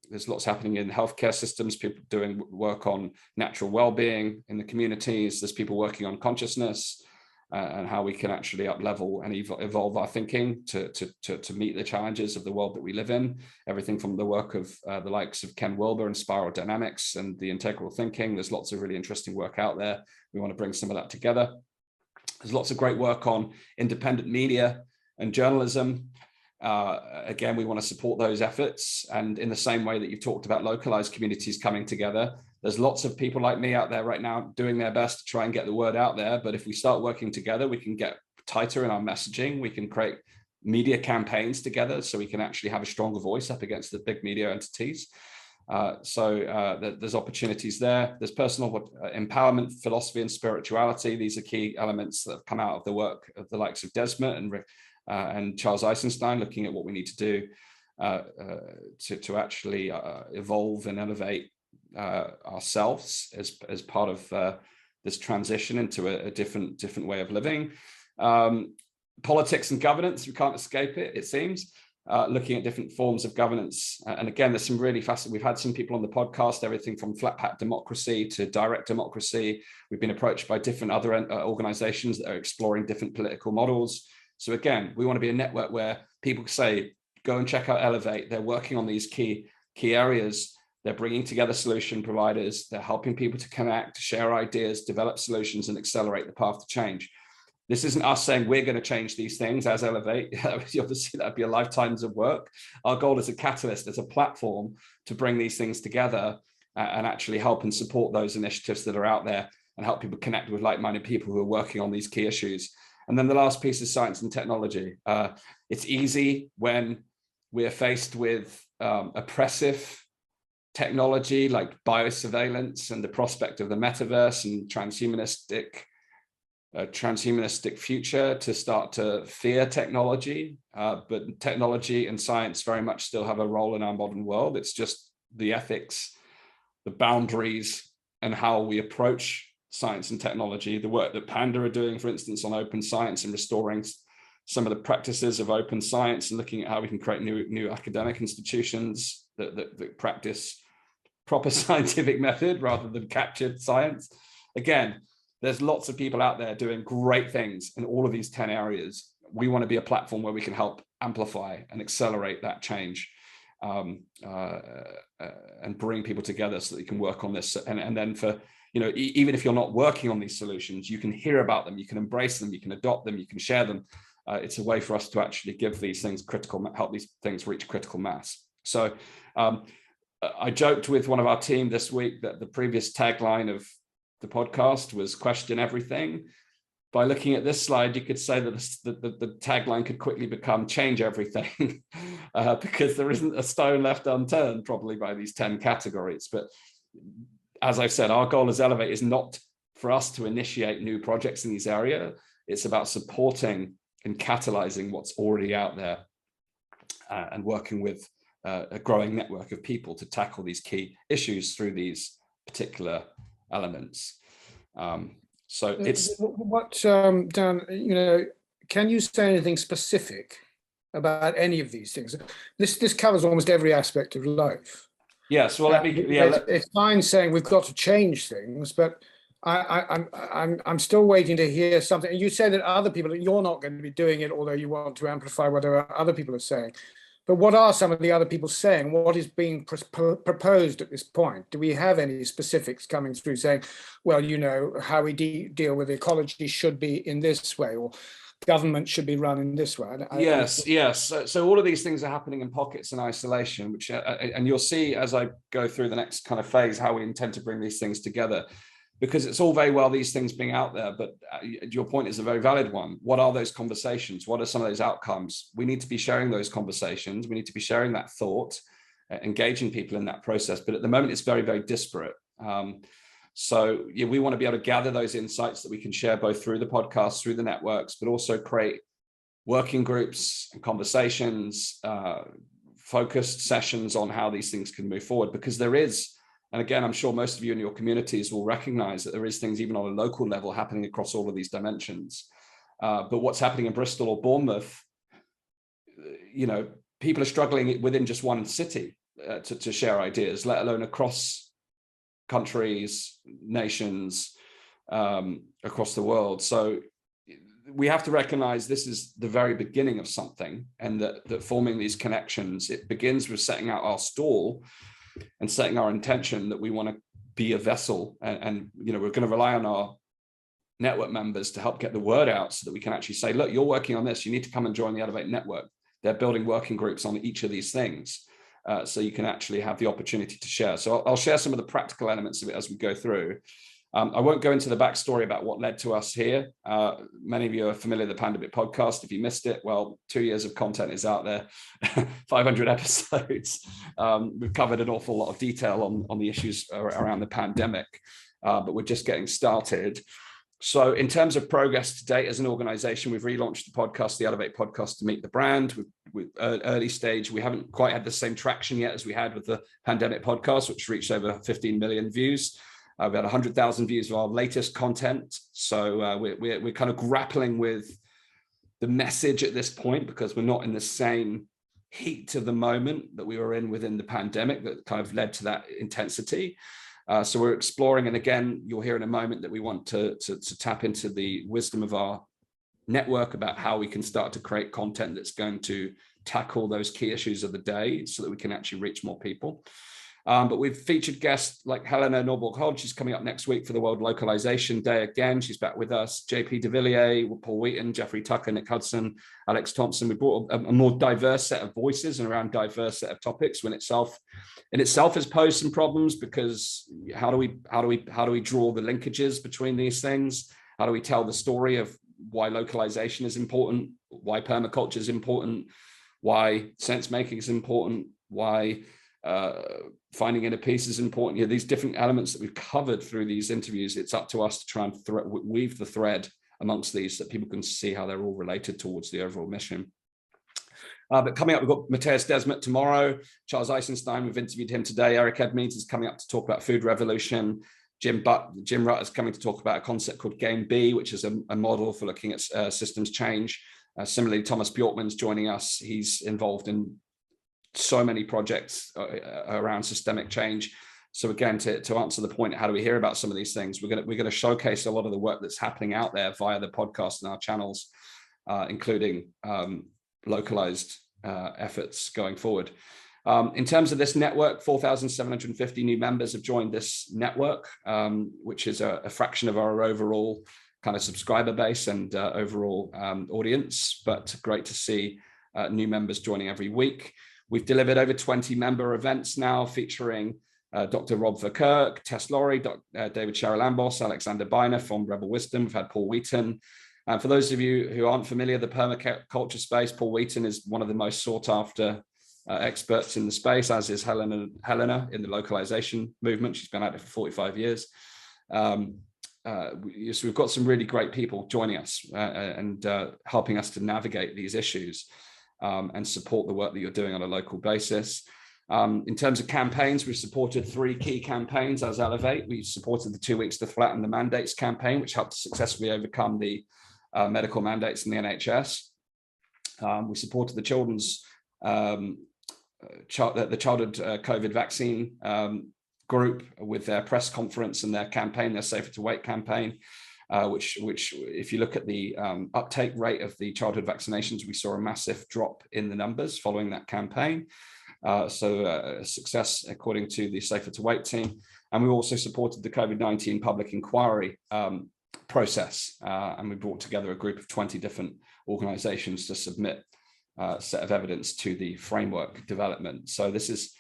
There's lots happening in healthcare systems, people doing work on natural well-being in the communities. There's people working on consciousness and how we can actually up-level and evolve our thinking to meet the challenges of the world that we live in. Everything from the work of the likes of Ken Wilber and spiral dynamics and the integral thinking. There's lots of really interesting work out there. We want to bring some of that together. There's lots of great work on independent media and journalism. Again, we want to support those efforts. And in the same way that you've talked about localized communities coming together, there's lots of people like me out there right now doing their best to try and get the word out there. But if we start working together, we can get tighter in our messaging. We can create media campaigns together so we can actually have a stronger voice up against the big media entities. There's opportunities there. There's personal empowerment, philosophy, and spirituality. These are key elements that have come out of the work of the likes of Desmond and Charles Eisenstein, looking at what we need to do to actually evolve and elevate ourselves as part of this transition into a different way of living. Politics and governance, we can't escape it, it seems. Looking at different forms of governance. And again, there's some really fascinating, we've had some people on the podcast, everything from flat pack democracy to direct democracy. We've been approached by different other organizations that are exploring different political models. So again, we want to be a network where people say, go and check out Elevate. They're working on these key areas They're bringing together solution providers. They're helping people to connect, share ideas, develop solutions, and accelerate the path to change. This isn't us saying we're going to change these things as Elevate. Obviously, that'd be a lifetimes of work. Our goal as a catalyst, as a platform, to bring these things together and actually help and support those initiatives that are out there and help people connect with like-minded people who are working on these key issues. And then the last piece is science and technology. It's easy when we're faced with oppressive technology like biosurveillance and the prospect of the metaverse and transhumanistic future to start to fear technology, but technology and science very much still have a role in our modern world. It's just the ethics, the boundaries, and how we approach science and technology, the work that Panda are doing, for instance, on open science and restoring some of the practices of open science and looking at how we can create new academic institutions that practice proper scientific method rather than captured science. Again, there's lots of people out there doing great things in all of these 10 areas. We want to be a platform where we can help amplify and accelerate that change and bring people together so that you can work on this. And then for, even if you're not working on these solutions, you can hear about them, you can embrace them, you can adopt them, you can share them. It's a way for us to actually give these things help these things reach critical mass. So I joked with one of our team this week that the previous tagline of the podcast was question everything. By looking at this slide, you could say that the tagline could quickly become change everything because there isn't a stone left unturned probably by these 10 categories. But as I've said, our goal as Elevate is not for us to initiate new projects in this area. It's about supporting and catalyzing what's already out there and working with a growing network of people to tackle these key issues through these particular elements. So it's what Dan, can you say anything specific about any of these things? This covers almost every aspect of life. Yes, well, it's fine saying we've got to change things, but I'm still waiting to hear something. You say that other people, you're not going to be doing it, although you want to amplify whatever other people are saying. But what are some of the other people saying? What is being proposed at this point? Do we have any specifics coming through saying, well, how we deal with ecology should be in this way, or government should be run in this way? Yes. So all of these things are happening in pockets in isolation, which and you'll see as I go through the next kind of phase how we intend to bring these things together. Because it's all very well these things being out there, but your point is a very valid one. What are those conversations? What are some of those outcomes? We need to be sharing those conversations. We need to be sharing that thought, engaging people in that process. But at the moment, it's very, very disparate. So we want to be able to gather those insights that we can share both through the podcast, through the networks, but also create working groups and conversations, focused sessions on how these things can move forward. Because there is, and again, I'm sure most of you in your communities will recognize that there is things even on a local level happening across all of these dimensions. But what's happening in Bristol or Bournemouth, people are struggling within just one city to share ideas, let alone across countries, nations, across the world. So we have to recognize this is the very beginning of something, and that forming these connections, it begins with setting out our stall and setting our intention that we want to be a vessel, and we're going to rely on our network members to help get the word out so that we can actually say, look, you're working on this, you need to come and join the Elevate network. They're building working groups on each of these things, so you can actually have the opportunity to share. So I'll share some of the practical elements of it as we go through. I won't go into the backstory about what led to us here. Many of you are familiar with the Panda Bit podcast. If you missed it, well, 2 years of content is out there, 500 episodes. We've covered an awful lot of detail on the issues around the pandemic, but we're just getting started. So in terms of progress to date as an organization, we've relaunched the podcast, the Elevate podcast, to meet the brand. With early stage, we haven't quite had the same traction yet as we had with the pandemic podcast, which reached over 15 million views. We had 100,000 views of our latest content. So we're kind of grappling with the message at this point, because we're not in the same heat of the moment that we were in within the pandemic that kind of led to that intensity. So we're exploring, and again, you'll hear in a moment that we want to tap into the wisdom of our network about how we can start to create content that's going to tackle those key issues of the day so that we can actually reach more people. But we've featured guests like Helena Norborg-Hodge. She's coming up next week for the World Localization Day again. She's back with us. JP de Villiers, Paul Wheaton, Jeffrey Tucker, Nick Hudson, Alex Thompson. We brought a more diverse set of voices and around diverse set of topics. In itself has posed some problems, because how do we draw the linkages between these things? How do we tell the story of why localization is important, why permaculture is important, why sense making is important, why finding inner peace is important? You know, these different elements that we've covered through these interviews, it's up to us to try and weave the thread amongst these so that people can see how they're all related towards the overall mission. But coming up, we've got Matthias Desmet tomorrow, Charles Eisenstein, we've interviewed him today. Eric Edmeades is coming up to talk about food revolution. Jim Rutt is coming to talk about a concept called Game B, which is a model for looking at systems change. Similarly, Thomas Bjorkman's joining us. He's involved in so many projects around systemic change. So again, to answer the point, how do we hear about some of these things? We're going to showcase a lot of the work that's happening out there via the podcast and our channels, including localized efforts going forward. In terms of this network, 4,750 new members have joined this network, which is a fraction of our overall kind of subscriber base and overall audience, but great to see new members joining every week. We've delivered over 20 member events now featuring Dr. Rob Verkerk, Tess Laurie, David Sherrill-Ambos, Alexander Biner from Rebel Wisdom. We've had Paul Wheaton. For those of you who aren't familiar, the permaculture space, Paul Wheaton is one of the most sought after experts in the space, as is Helena in the localization movement. She's been at it for 45 years. So we've got some really great people joining us and helping us to navigate these issues and support the work that you're doing on a local basis. In terms of campaigns, we've supported 3 key campaigns as Elevate. We supported the 2 Weeks to Flatten the Mandates campaign, which helped to successfully overcome the medical mandates in the NHS. We supported the children's the childhood COVID vaccine group with their press conference and their campaign, their Safer to Wait campaign, which if you look at the uptake rate of the childhood vaccinations, we saw a massive drop in the numbers following that campaign. So a success according to the Safer to Wait team. And we also supported the COVID-19 public inquiry process, and we brought together a group of 20 different organizations to submit a set of evidence to the framework development. So this is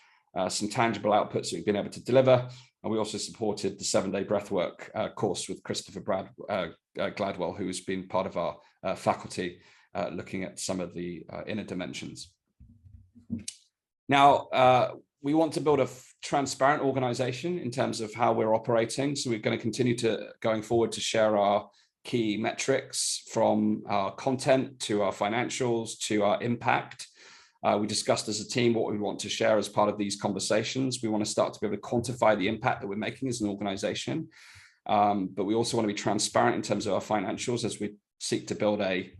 some tangible outputs that we've been able to deliver. And we also supported the 7-day breathwork course with Christopher Gladwell, who has been part of our faculty, looking at some of the inner dimensions. Now, we want to build a transparent organization in terms of how we're operating. So we're going to continue going forward to share our key metrics, from our content to our financials to our impact. We discussed as a team what we want to share as part of these conversations. We want to start to be able to quantify the impact that we're making as an organization. But we also want to be transparent in terms of our financials as we seek to build a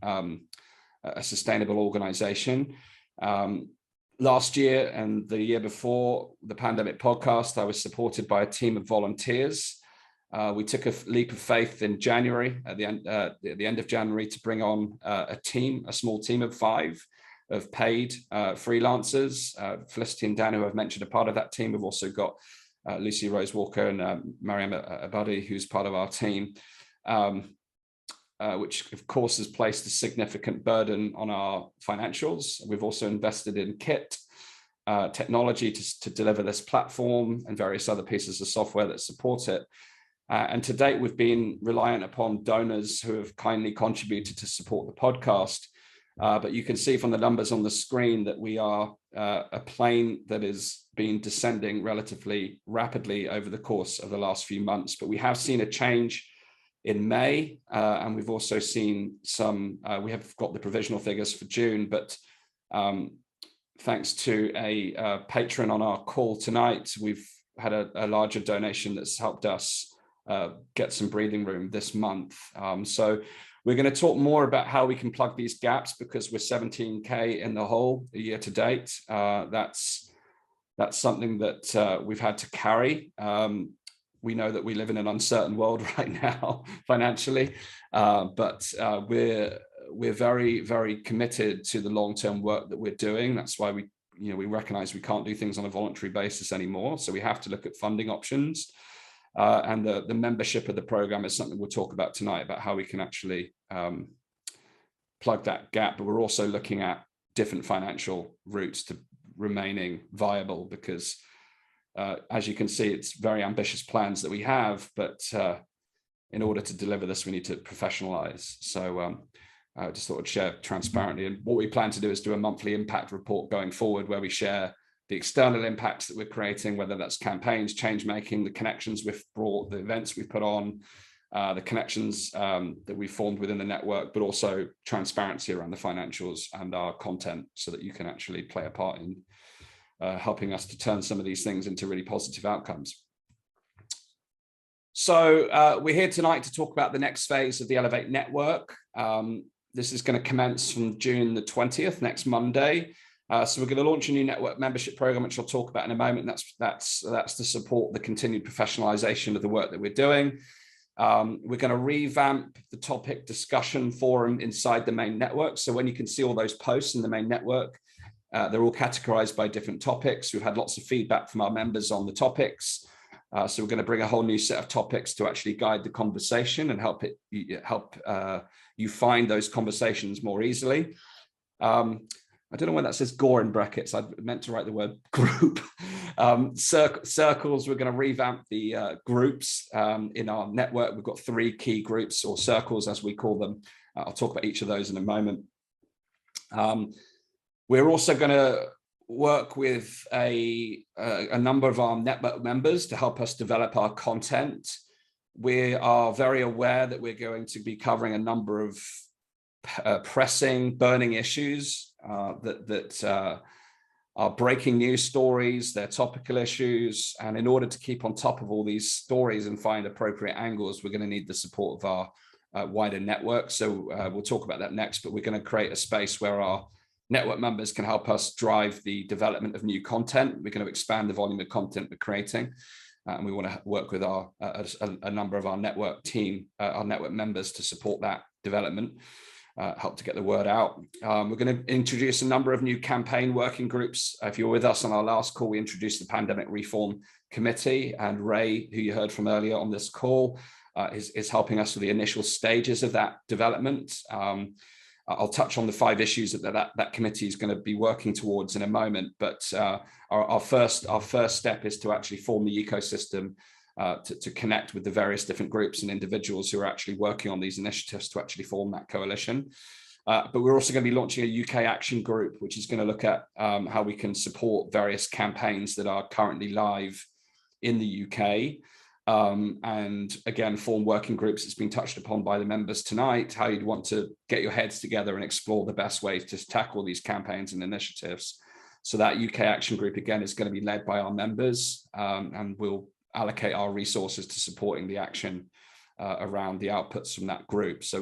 sustainable organization. Last year and the year before the pandemic podcast, I was supported by a team of volunteers. We took a leap of faith in January, at the end of January, to bring on a small team of 5 of paid freelancers. Felicity and Dan, who I've mentioned, are part of that team. We've also got Lucy Rose Walker and Mariam Abadi, who's part of our team, which of course has placed a significant burden on our financials. We've also invested in kit technology to deliver this platform and various other pieces of software that support it. And to date, we've been reliant upon donors who have kindly contributed to support the podcast. But you can see from the numbers on the screen that we are a plane that has been descending relatively rapidly over the course of the last few months. But we have seen a change in May, and we've also seen some, we have got the provisional figures for June, but thanks to a patron on our call tonight, we've had a larger donation that's helped us get some breathing room this month. So we're going to talk more about how we can plug these gaps, because we're 17K in the hole year to date. That's something that we've had to carry. We know that we live in an uncertain world right now financially, but we're very, very committed to the long-term work that we're doing. That's why we we recognize we can't do things on a voluntary basis anymore. So we have to look at funding options. And the membership of the program is something we'll talk about tonight, about how we can actually plug that gap. But we're also looking at different financial routes to remaining viable, because as you can see, it's very ambitious plans that we have, but in order to deliver this, we need to professionalize. So I just thought I'd share transparently. And what we plan to do is do a monthly impact report going forward, where we share the external impacts that we're creating, whether that's campaigns, change making, the connections we've brought, the events we've put on, the connections that we formed within the network, but also transparency around the financials and our content, so that you can actually play a part in helping us to turn some of these things into really positive outcomes. So we're here tonight to talk about the next phase of the Elevate Network. This is going to commence from June the 20th, next Monday. So we're going to launch a new network membership program, which I'll talk about in a moment. That's to support the continued professionalization of the work that we're doing. We're going to revamp the topic discussion forum inside the main network. So when you can see all those posts in the main network, they're all categorized by different topics. We've had lots of feedback from our members on the topics. So we're going to bring a whole new set of topics to actually guide the conversation and help you find those conversations more easily. I don't know why that says GORE in brackets. I meant to write the word group. Circles, we're going to revamp the groups in our network. We've got 3 key groups, or circles as we call them. I'll talk about each of those in a moment. We're also going to work with a number of our network members to help us develop our content. We are very aware that we're going to be covering a number of pressing, burning issues that are breaking news stories, they're topical issues. And in order to keep on top of all these stories and find appropriate angles, we're going to need the support of our wider network. So we'll talk about that next, but we're going to create a space where our network members can help us drive the development of new content. We're going to expand the volume of content we're creating. And we want to work with a number of our network team, our network members, to support that development. Help to get the word out. We're going to introduce a number of new campaign working groups. If you were with us on our last call, we introduced the Pandemic Reform Committee, and Ray, who you heard from earlier on this call, is helping us with the initial stages of that development. I'll touch on the 5 issues that committee is going to be working towards in a moment, but our first step is to actually form the ecosystem to connect with the various different groups and individuals who are actually working on these initiatives to actually form that coalition. But we're also going to be launching a UK action group, which is going to look at how we can support various campaigns that are currently live in the UK. And again, form working groups. It's been touched upon by the members tonight, how you'd want to get your heads together and explore the best ways to tackle these campaigns and initiatives. So that UK action group, again, is going to be led by our members, and we'll allocate our resources to supporting the action around the outputs from that group. So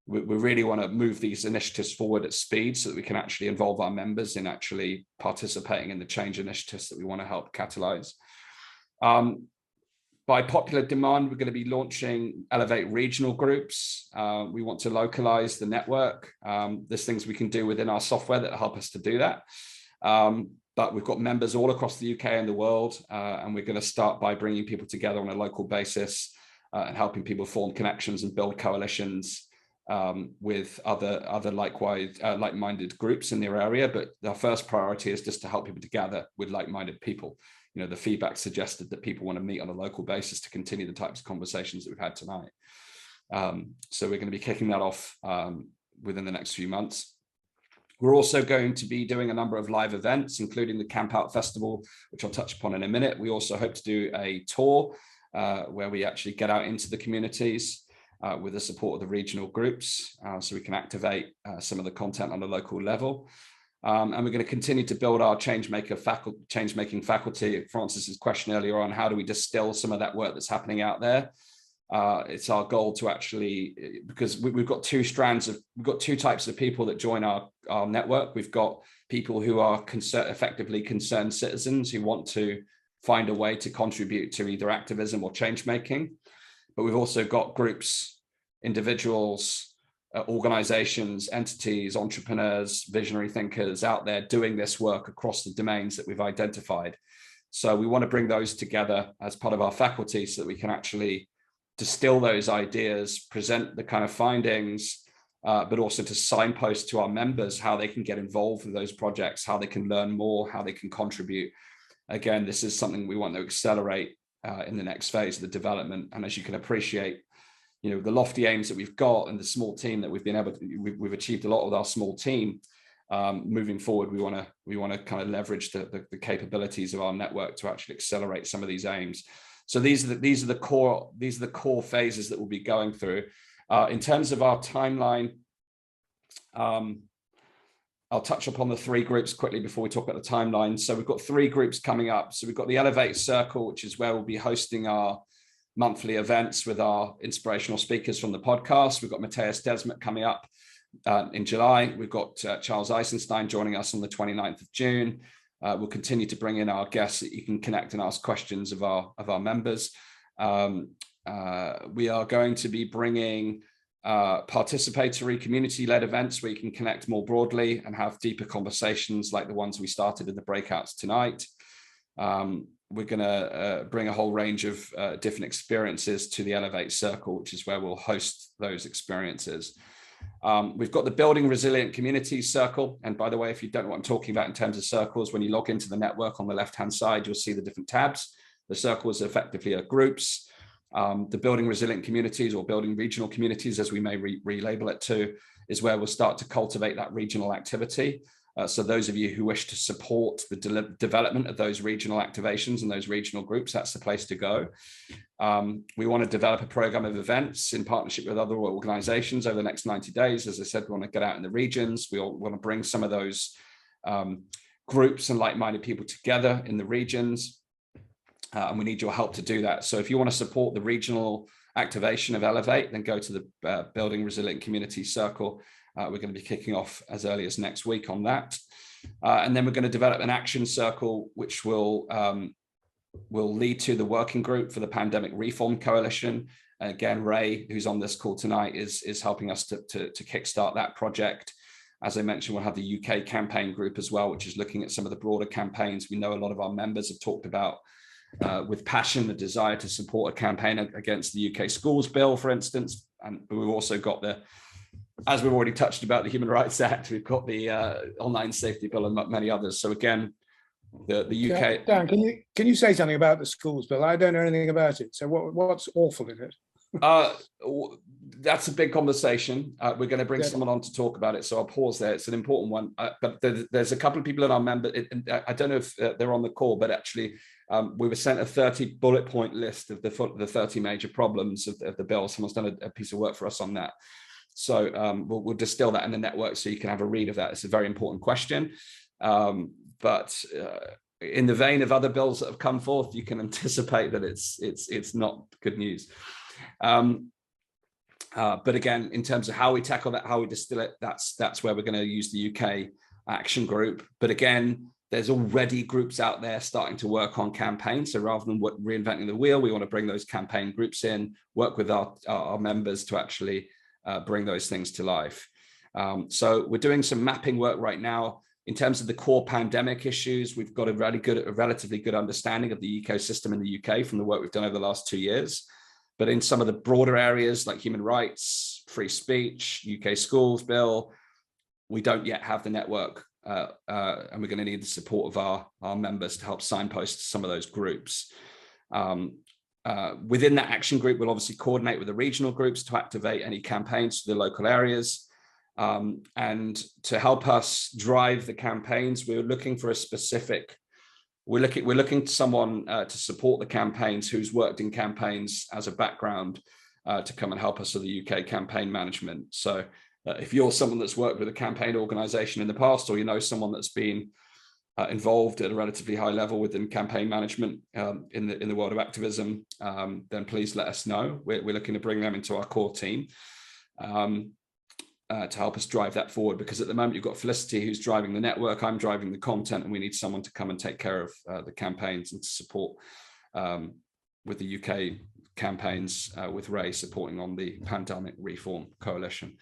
we really want to move these initiatives forward at speed so that we can actually involve our members in actually participating in the change initiatives that we want to help catalyze. By popular demand, we're going to be launching Elevate regional groups. We want to localize the network. There's things we can do within our software that help us to do that. But we've got members all across the UK and the world, and we're going to start by bringing people together on a local basis and helping people form connections and build coalitions with other like-minded groups in their area. But our first priority is just to help people to gather with like-minded people. The feedback suggested that people want to meet on a local basis to continue the types of conversations that we've had tonight. So we're going to be kicking that off within the next few months. We're also going to be doing a number of live events, including the Camp Out Festival, which I'll touch upon in a minute. We also hope to do a tour where we actually get out into the communities with the support of the regional groups, so we can activate some of the content on a local level. And we're going to continue to build our change-making faculty. Francis's question earlier on, how do we distill some of that work that's happening out there? It's our goal to actually, because we've got two types of people that join our network. We've got people who are effectively concerned citizens who want to find a way to contribute to either activism or change making. But we've also got groups, individuals, organizations, entities, entrepreneurs, visionary thinkers out there doing this work across the domains that we've identified. So we want to bring those together as part of our faculty so that we can actually distill those ideas, present the kind of findings, but also to signpost to our members how they can get involved with those projects, how they can learn more, how they can contribute. Again, this is something we want to accelerate in the next phase of the development. And as you can appreciate, the lofty aims that we've got and the small team that we've been able to, we've achieved a lot with our small team. Moving forward, we want to kind of leverage the capabilities of our network to actually accelerate some of these aims. So these are the core phases that we'll be going through. In terms of our timeline, I'll touch upon the 3 groups quickly before we talk about the timeline. So we've got 3 groups coming up. So we've got the Elevate Circle, which is where we'll be hosting our monthly events with our inspirational speakers from the podcast. We've got Matthias Desmet coming up in July. We've got Charles Eisenstein joining us on the 29th of June. We'll continue to bring in our guests that you can connect and ask questions of our members. We are going to be bringing participatory community-led events where you can connect more broadly and have deeper conversations like the ones we started in the breakouts tonight. We're going to bring a whole range of different experiences to the Elevate Circle, which is where we'll host those experiences. We've got the Building Resilient Communities Circle. And by the way, if you don't know what I'm talking about in terms of circles, when you log into the network on the left-hand side, you'll see the different tabs. The circles effectively are groups. The Building Resilient Communities, or Building Regional Communities, as we may relabel it to, is where we'll start to cultivate that regional activity. So those of you who wish to support the development of those regional activations and those regional groups, that's the place to go. We want to develop a program of events in partnership with other organizations over the next 90 days. As I said, we want to get out in the regions. We all want to bring some of those groups and like-minded people together in the regions. And we need your help to do that. So if you want to support the regional activation of Elevate, then go to the Building Resilient Community Circle. We're going to be kicking off as early as next week on that. And then we're going to develop an action circle, which will lead to the working group for the Pandemic Reform Coalition. Again, Ray, who's on this call tonight, is helping us to kickstart that project. As I mentioned, we'll have the UK campaign group as well, which is looking at some of the broader campaigns. We know a lot of our members have talked about with passion the desire to support a campaign against the UK schools bill, for instance. And we've also got as we've already touched about, the Human Rights Act, we've got the online safety bill and many others. So again, the UK. Dan, can you say something about the schools bill? I don't know anything about it. So what's awful in it? That's a big conversation. We're going to bring someone on to talk about it, so I'll pause there. It's an important one. But there's a couple of people in our member. I don't know if they're on the call, but actually, we were sent a 30 bullet point list of the 30 major problems of the bill. Someone's done a piece of work for us on that. So we'll distill that in the network so you can have a read of that. It's a very important question. But in the vein of other bills that have come forth, you can anticipate that it's not good news. But again, in terms of how we tackle that, how we distill it, that's where we're going to use the UK action group. But again, there's already groups out there starting to work on campaigns. So rather than reinventing the wheel, we want to bring those campaign groups in, work with our members to actually bring those things to life. So we're doing some mapping work right now. In terms of the core pandemic issues, we've got a relatively good understanding of the ecosystem in the UK from the work we've done over the last 2 years. But in some of the broader areas like human rights, free speech, UK schools bill, we don't yet have the network, and we're going to need the support of our members to help signpost some of those groups. Within that action group, we'll obviously coordinate with the regional groups to activate any campaigns to the local areas. And to help us drive the campaigns, we're looking for a specific. We're looking to someone to support the campaigns who's worked in campaigns as a background to come and help us with the UK campaign management. So if you're someone that's worked with a campaign organization in the past, or you know someone that's been involved at a relatively high level within campaign management in the world of activism, then please let us know. We're looking to bring them into our core team to help us drive that forward, because at the moment you've got Felicity who's driving the network, I'm driving the content, and we need someone to come and take care of the campaigns and to support with the UK campaigns, with Ray supporting on the Pandemic Reform Coalition.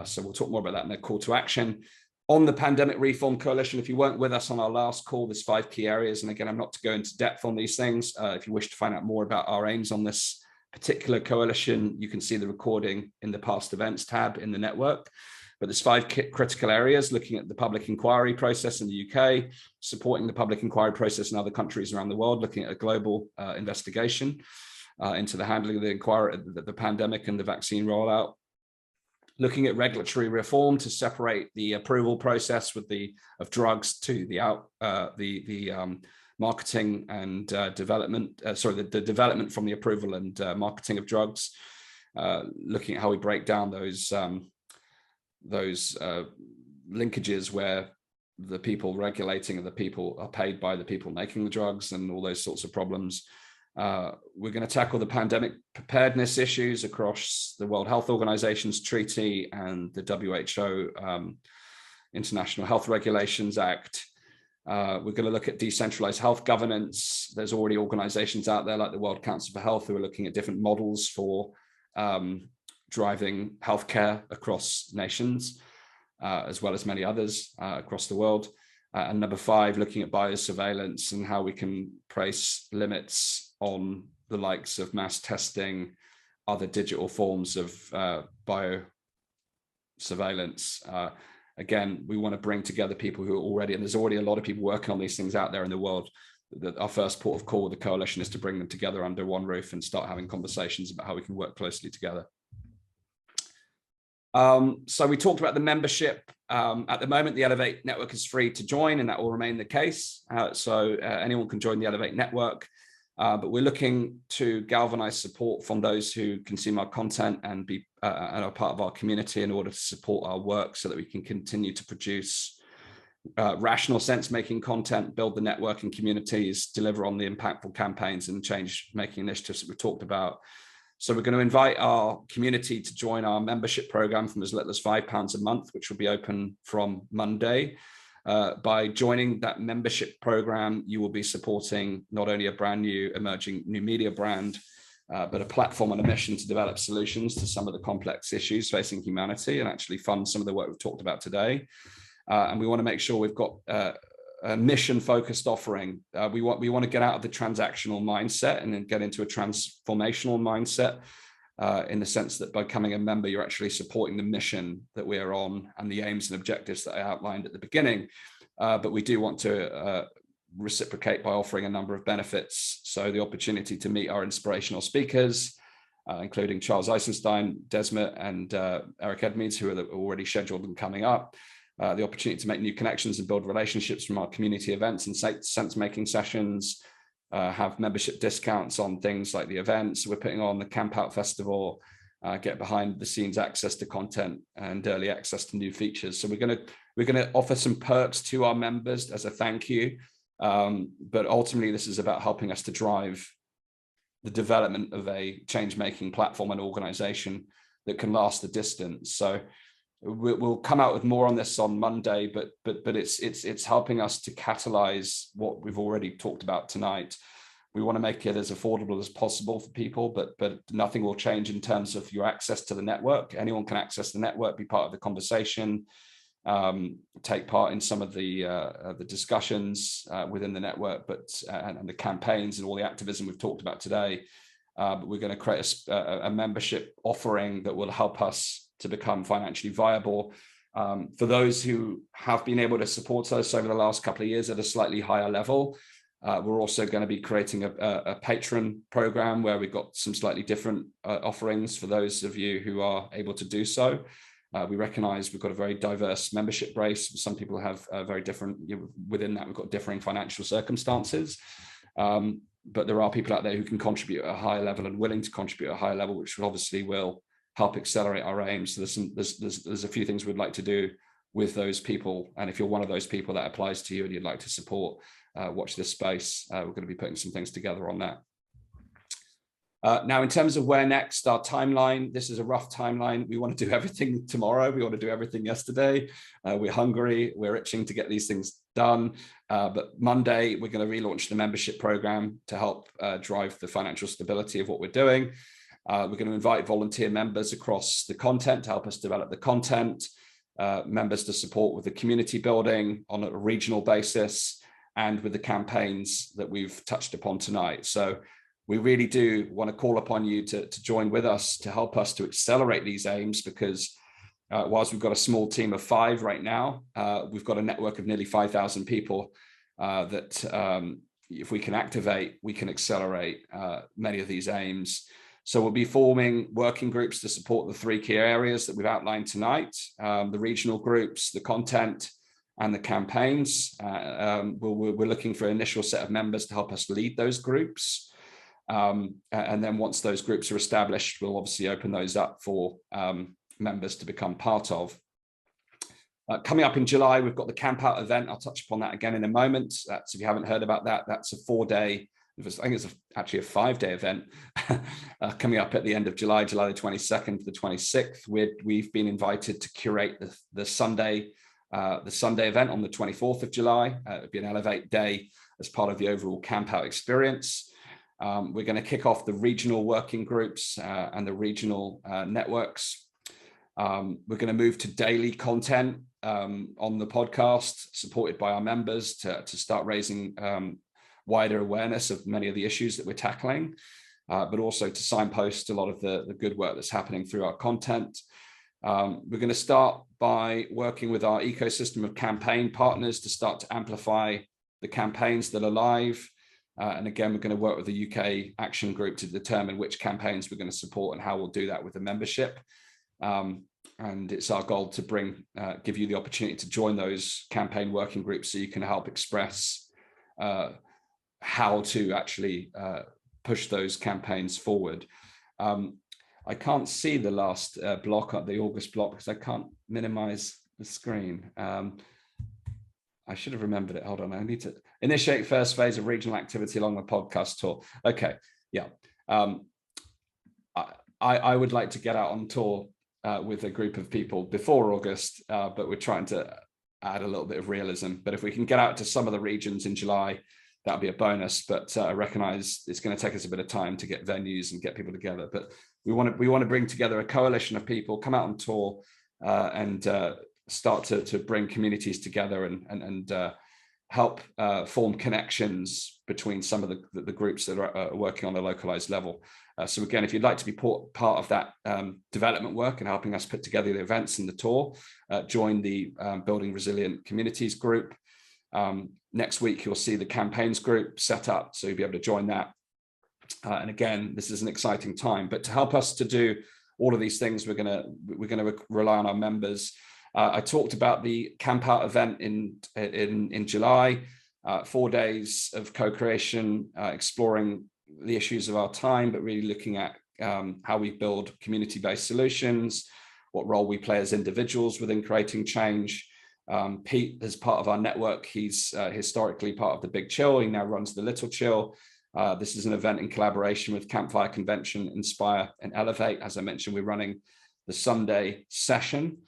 So we'll talk more about that in the call to action. On the Pandemic Reform Coalition, if you weren't with us on our last call, there's 5 key areas. And again, I'm not to go into depth on these things. If you wish to find out more about our aims on this particular coalition, you can see the recording in the past events tab in the network. But there's 5 critical areas: looking at the public inquiry process in the UK, supporting the public inquiry process in other countries around the world, looking at a global investigation into the handling of the inquiry, the pandemic and the vaccine rollout, looking at regulatory reform to separate the approval process of drugs to the marketing and development, the development from the approval and marketing of drugs, looking at how we break down those linkages where the people regulating and the people are paid by the people making the drugs and all those sorts of problems. We're going to tackle the pandemic preparedness issues across the World Health Organization's treaty and the WHO International Health Regulations Act. We're going to look at decentralized health governance. There's already organizations out there like the World Council for Health who are looking at different models for driving healthcare across nations, as well as many others across the world. And number 5, looking at biosurveillance and how we can place limits on the likes of mass testing, other digital forms of biosurveillance. Again, we want to bring together people who are already, and there's already a lot of people working on these things out there in the world. Our first port of call with the coalition is to bring them together under one roof and start having conversations about how we can work closely together. So we talked about the membership. At the moment, the Elevate network is free to join, and that will remain the case. So anyone can join the Elevate network. But we're looking to galvanize support from those who consume our content and are part of our community in order to support our work so that we can continue to produce rational sense-making content, build the networking communities, deliver on the impactful campaigns and change-making initiatives that we talked about. So we're going to invite our community to join our membership program from as little as £5 a month, which will be open from Monday. By joining that membership program, you will be supporting not only a brand new emerging new media brand, but a platform and a mission to develop solutions to some of the complex issues facing humanity and actually fund some of the work we've talked about today. And we want to make sure we've got a mission-focused offering. We want to get out of the transactional mindset and then get into a transformational mindset, in the sense that by becoming a member, you're actually supporting the mission that we're on and the aims and objectives that I outlined at the beginning. But we do want to reciprocate by offering a number of benefits. So the opportunity to meet our inspirational speakers, including Charles Eisenstein, Desmond, and Eric Edmeades, who are already scheduled and coming up. The opportunity to make new connections and build relationships from our community events and sense-making sessions, have membership discounts on things like the events we're putting on, the Camp Out Festival, get behind the scenes access to content and early access to new features. So we're going to offer some perks to our members as a thank you. But ultimately, this is about helping us to drive the development of a change-making platform and organization that can last the distance. So we'll come out with more on this on Monday, but it's helping us to catalyze what we've already talked about tonight. We want to make it as affordable as possible for people, but nothing will change in terms of your access to the network. Anyone can access the network, be part of the conversation, take part in some of the discussions within the network, and the campaigns and all the activism we've talked about today. But we're going to create a membership offering that will help us to become financially viable. For those who have been able to support us over the last couple of years at a slightly higher level, we're also going to be creating a patron program where we've got some slightly different offerings for those of you who are able to do so. We recognize we've got a very diverse membership base. Some people have very different, within that we've got differing financial circumstances. But there are people out there who can contribute at a higher level and willing to contribute at a higher level, which obviously will help accelerate our aims. So there's a few things we'd like to do with those people. And if you're one of those people that applies to you and you'd like to support, watch this space. We're going to be putting some things together on that. Now, in terms of where next, our timeline, this is a rough timeline. We want to do everything tomorrow. We want to do everything yesterday. We're hungry. We're itching to get these things done. But Monday, we're going to relaunch the membership program to help drive the financial stability of what we're doing. We're going to invite volunteer members across the content to help us develop the content, members to support with the community building on a regional basis, and with the campaigns that we've touched upon tonight. So we really do want to call upon you to join with us to help us to accelerate these aims, because whilst we've got a small team of 5 right now, we've got a network of nearly 5,000 people that if we can activate, we can accelerate many of these aims. So we'll be forming working groups to support the 3 key areas that we've outlined tonight, the regional groups, the content, and the campaigns. We're looking for an initial set of members to help us lead those groups. And then once those groups are established, we'll obviously open those up for members to become part of. Coming up in July, we've got the Camp Out event. I'll touch upon that again in a moment. So if you haven't heard about that, that's a 4-day, I think it's actually a 5-day event coming up at the end of July, July the 22nd to the 26th. We've been invited to curate the Sunday event on the 24th of July. It'll be an Elevate day as part of the overall Camp Out experience. We're going to kick off the regional working groups and the regional networks. We're going to move to daily content on the podcast, supported by our members, to start raising wider awareness of many of the issues that we're tackling, but also to signpost a lot of the good work that's happening through our content. We're going to start by working with our ecosystem of campaign partners to start to amplify the campaigns that are live. And again, we're going to work with the UK Action Group to determine which campaigns we're going to support and how we'll do that with the membership. And it's our goal to give you the opportunity to join those campaign working groups so you can help express how to actually push those campaigns forward. I can't see the last block, the August block, because I can't minimize the screen. I should have remembered it. Hold on, I need to initiate first phase of regional activity along the podcast tour. Okay, yeah. I would like to get out on tour with a group of people before August, but we're trying to add a little bit of realism. But if we can get out to some of the regions in July, that'll be a bonus. But I recognize it's going to take us a bit of time to get venues and get people together. But we want to bring together a coalition of people, come out on tour, and start to bring communities together and help form connections between some of the groups that are working on a localized level. So again, if you'd like to be part of that development work and helping us put together the events and the tour, join the Building Resilient Communities group. Next week, you'll see the campaigns group set up, so you'll be able to join that. And again, this is an exciting time. But to help us to do all of these things, we're going to rely on our members. I talked about the Camp Out event in July, 4 days of co-creation, exploring the issues of our time, but really looking at how we build community-based solutions, what role we play as individuals within creating change. Pete, as part of our network, he's historically part of the Big Chill. He now runs the Little Chill. This is an event in collaboration with Campfire Convention, Inspire, and Elevate. As I mentioned, we're running the Sunday session.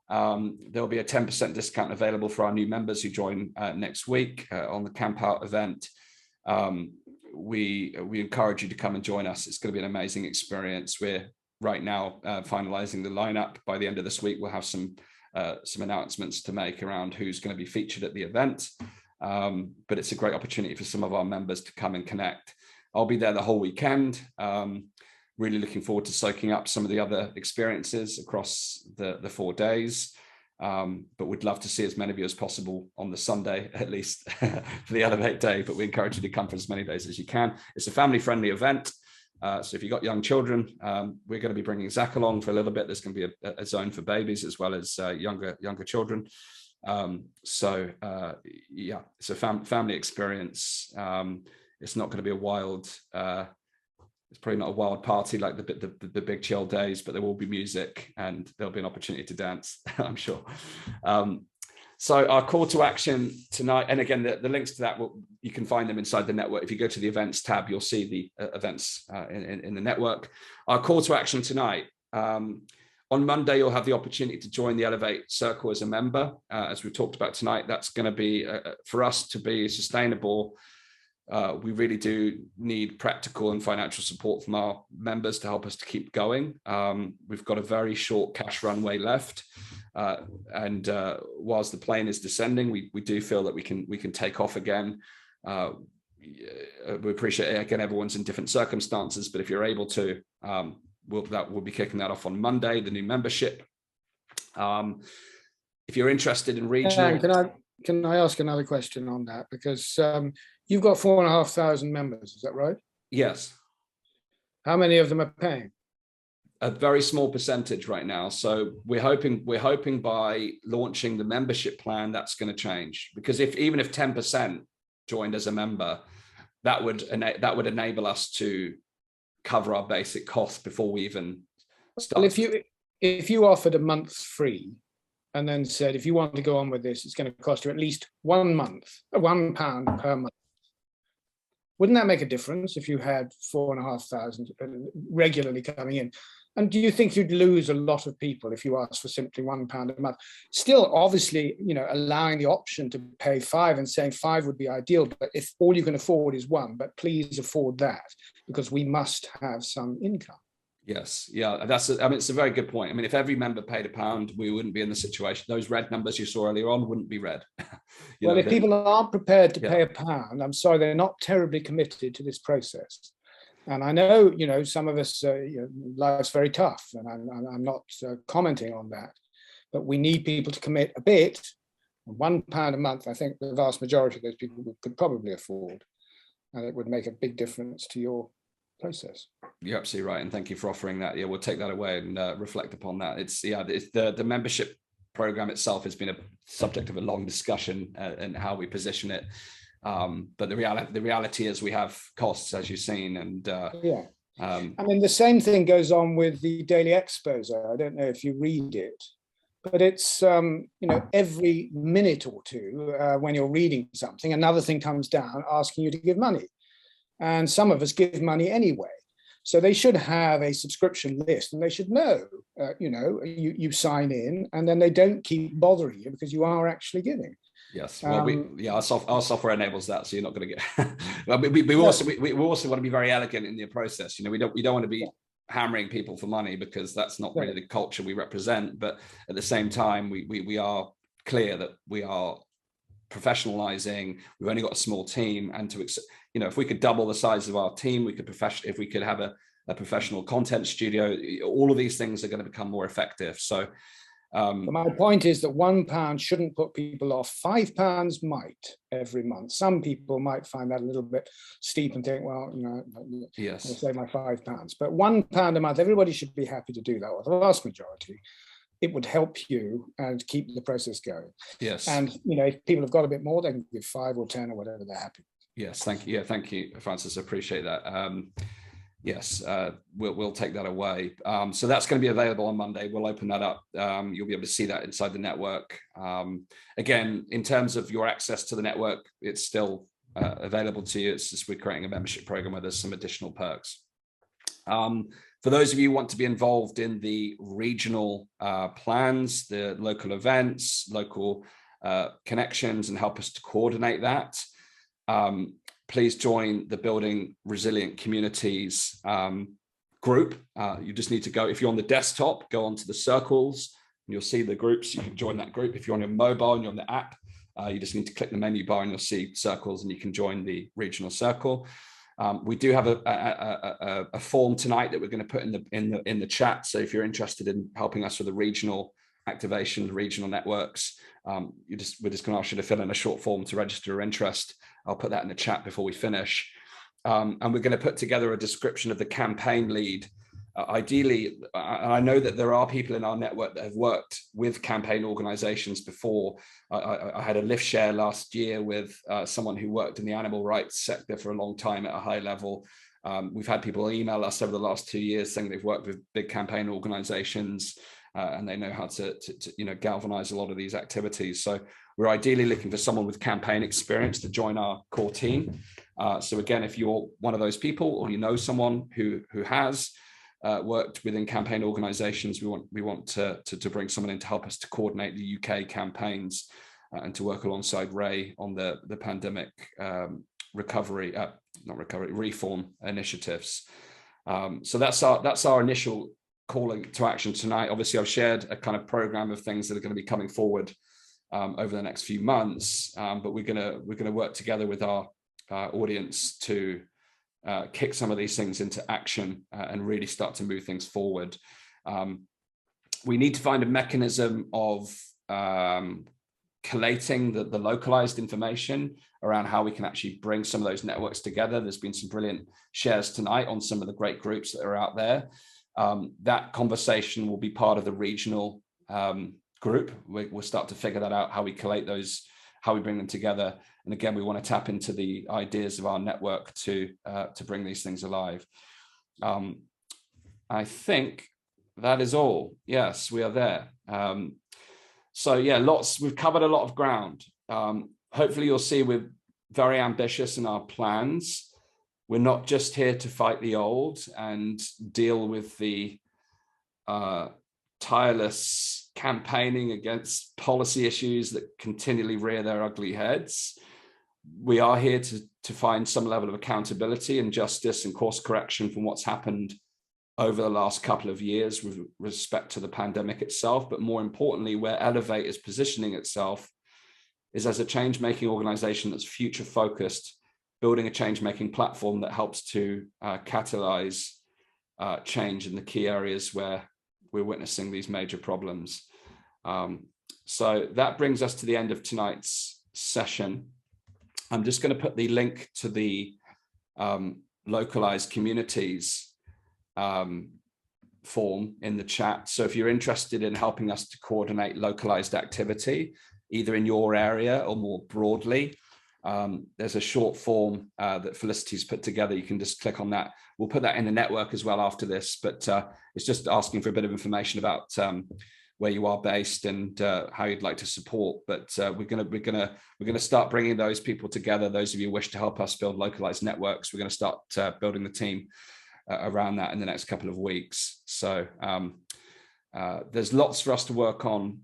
There'll be a 10% discount available for our new members who join next week on the Camp Out event. We encourage you to come and join us. It's going to be an amazing experience. We're right now finalizing the lineup. By the end of this week, we'll have some announcements to make around who's going to be featured at the event. But it's a great opportunity for some of our members to come and connect. I'll be there the whole weekend. Really looking forward to soaking up some of the other experiences across the 4 days. But we'd love to see as many of you as possible on the Sunday, at least for the Elevate Day. But we encourage you to come for as many days as you can. It's a family-friendly event. So if you've got young children, we're going to be bringing Zach along for a little bit. There's going to be a zone for babies as well as younger children. Yeah, it's a family experience. It's not going to be a wild. It's probably not a wild party like the Big Chill days, but there will be music and there'll be an opportunity to dance, I'm sure. So our call to action tonight, and again, the links to that, you can find them inside the network. If you go to the events tab, you'll see the events in the network. Our call to action tonight, on Monday, you'll have the opportunity to join the Elevate Circle as a member. As we talked about tonight, that's going to be, for us to be sustainable, we really do need practical and financial support from our members to help us to keep going. We've got a very short cash runway left. And whilst the plane is descending, we do feel that we can take off again. We appreciate, again, everyone's in different circumstances, but if you're able to, we'll be kicking that off on Monday, the new membership. If you're interested in regional... Can I ask another question on that? Because you've got 4,500 members, is that right? Yes. How many of them are paying? A very small percentage right now. So we're hoping by launching the membership plan, that's going to change. Because even if 10% joined as a member, that would enable us to cover our basic costs before we even start. Well, if you offered a month free, and then said, if you want to go on with this, it's going to cost you at least £1 per month. Wouldn't that make a difference if you had 4,500 regularly coming in? And do you think you'd lose a lot of people if you asked for simply £1 a month? Still, obviously, allowing the option to pay £5 and saying £5 would be ideal, but if all you can afford is £1, but please afford that because we must have some income. Yes, yeah, it's a very good point. I mean, if every member paid £1, we wouldn't be in the situation. Those red numbers you saw earlier on wouldn't be red. If people aren't prepared to pay £1, I'm sorry, they're not terribly committed to this process. And I know, some of us, life's very tough, and I'm not commenting on that. But we need people to commit a bit. £1 a month, I think the vast majority of those people could probably afford, and it would make a big difference to your process. You're absolutely right, and thank you for offering that. Yeah, we'll take that away and reflect upon that. It's the membership program itself has been a subject of a long discussion and how we position it. But the reality is we have costs, as you've seen, and I mean the same thing goes on with the daily expose. I don't know if you read it, but it's every minute or two when you're reading something, another thing comes down asking you to give money. And some of us give money anyway. So they should have a subscription list and they should know, you sign in and then they don't keep bothering you because you are actually giving. Yes, well, our software enables that, so you're not going to get. Well, we also want to be very elegant in the process. We don't want to be hammering people for money because that's not really the culture we represent. But at the same time, we are clear that we are professionalizing. We've only got a small team, and if we could double the size of our team, if we could have a professional content studio, all of these things are going to become more effective. So my point is that £1 shouldn't put people off. £5 might every month. Some people might find that a little bit steep and think, well, yes, I'll save my £5. But £1 a month, everybody should be happy to do that, or the vast majority. It would help you and keep the process going. Yes. And if people have got a bit more, they can give 5 or 10 or whatever they're happy. Yes, thank you. Yeah, thank you, Francis. I appreciate that. Yes, we'll take that away. So that's going to be available on Monday. We'll open that up. You'll be able to see that inside the network. Again, in terms of your access to the network, it's still available to you. It's just we're creating a membership program where there's some additional perks. For those of you who want to be involved in the regional plans, the local events, local connections, and help us to coordinate that, please join the Building Resilient Communities group. You just need to go, if you're on the desktop, go onto the circles, and you'll see the groups. You can join that group. If you're on your mobile and you're on the app, you just need to click the menu bar and you'll see circles, and you can join the regional circle. We do have a form tonight that we're going to put in the chat. So if you're interested in helping us with the regional activation, regional networks, we're just going to ask you to fill in a short form to register your interest. I'll put that in the chat before we finish. And we're going to put together a description of the campaign lead. Ideally, I know that there are people in our network that have worked with campaign organizations before. I had a lift share last year with someone who worked in the animal rights sector for a long time at a high level. We've had people email us over the last 2 years saying they've worked with big campaign organizations and they know how to galvanize a lot of these activities. So we're ideally looking for someone with campaign experience to join our core team. So again, if you're one of those people or you know someone who has worked within campaign organizations, we want to bring someone in to help us to coordinate the UK campaigns and to work alongside Ray on the pandemic reform initiatives. So that's our initial calling to action tonight. Obviously, I've shared a kind of program of things that are going to be coming forward over the next few months, but we're going to work together with our audience to kick some of these things into action and really start to move things forward. We need to find a mechanism of collating the localized information around how we can actually bring some of those networks together. There's been some brilliant shares tonight on some of the great groups that are out there. That conversation will be part of the regional group. We'll start to figure that out, how we collate those, how we bring them together. And again, we want to tap into the ideas of our network to bring these things alive. I think that is all. Yes, we are there. So yeah, we've covered a lot of ground. Hopefully you'll see we're very ambitious in our plans. We're not just here to fight the old and deal with the tireless campaigning against policy issues that continually rear their ugly heads. We are here to find some level of accountability and justice and course correction from what's happened over the last couple of years with respect to the pandemic itself. But more importantly, where Elevate is positioning itself is as a change-making organization that's future-focused, building a change-making platform that helps to catalyze change in the key areas where we're witnessing these major problems. So that brings us to the end of tonight's session. I'm just going to put the link to the localized communities form in the chat. So if you're interested in helping us to coordinate localized activity, either in your area or more broadly, there's a short form that Felicity's put together. You can just click on that. We'll put that in the network as well after this, but it's just asking for a bit of information about where you are based and how you'd like to support. But we're gonna start bringing those people together. Those of you who wish to help us build localized networks, we're going to start building the team around that in the next couple of weeks. So there's lots for us to work on,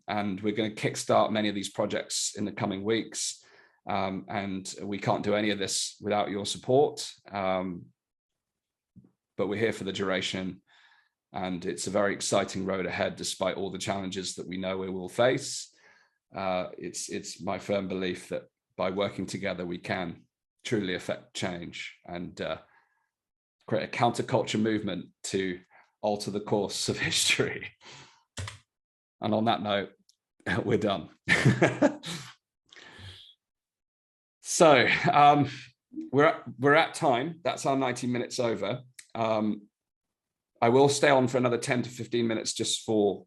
and we're going to kickstart many of these projects in the coming weeks. And we can't do any of this without your support, but we're here for the duration, and it's a very exciting road ahead despite all the challenges that we know we will face. It's my firm belief that by working together we can truly affect change and create a counterculture movement to alter the course of history. And on that note, we're done. So we're at time. That's our 90 minutes over. I will stay on for another 10 to 15 minutes just for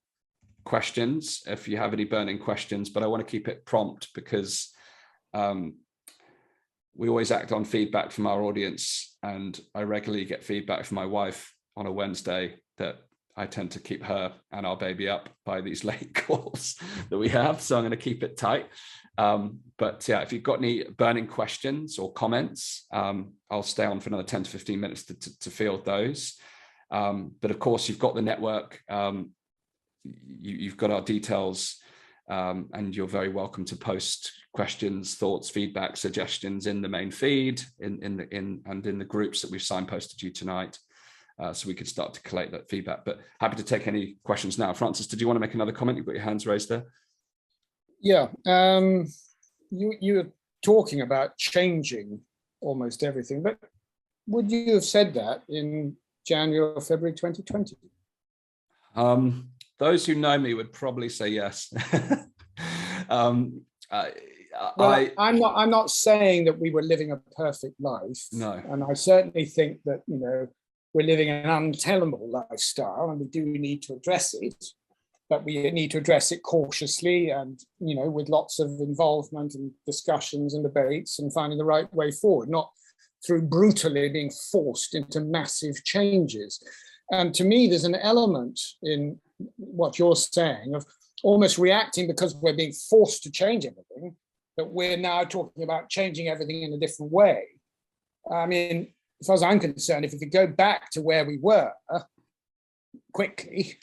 questions, if you have any burning questions, but I want to keep it prompt because we always act on feedback from our audience, and I regularly get feedback from my wife on a Wednesday that I tend to keep her and our baby up by these late calls that we have. So I'm going to keep it tight. But yeah, if you've got any burning questions or comments, I'll stay on for another 10 to 15 minutes to field those. But of course, you've got the network, you've got our details, and you're very welcome to post questions, thoughts, feedback, suggestions in the main feed, and in the groups that we've signposted you tonight. So we could start to collate that feedback, but happy to take any questions now. Francis, did you want to make another comment? You've got your hands raised there. Yeah, you were talking about changing almost everything, but would you have said that in January or February 2020? Those who know me would probably say yes. I'm not saying that we were living a perfect life. No. And I certainly think that, you know, we're living an untenable lifestyle, and we do need to address it, but we need to address it cautiously and, you know, with lots of involvement and discussions and debates and finding the right way forward, not through brutally being forced into massive changes. And to me, there's an element in what you're saying of almost reacting because we're being forced to change everything, that we're now talking about changing everything in a different way. I mean, as far as I'm concerned, if we could go back to where we were quickly,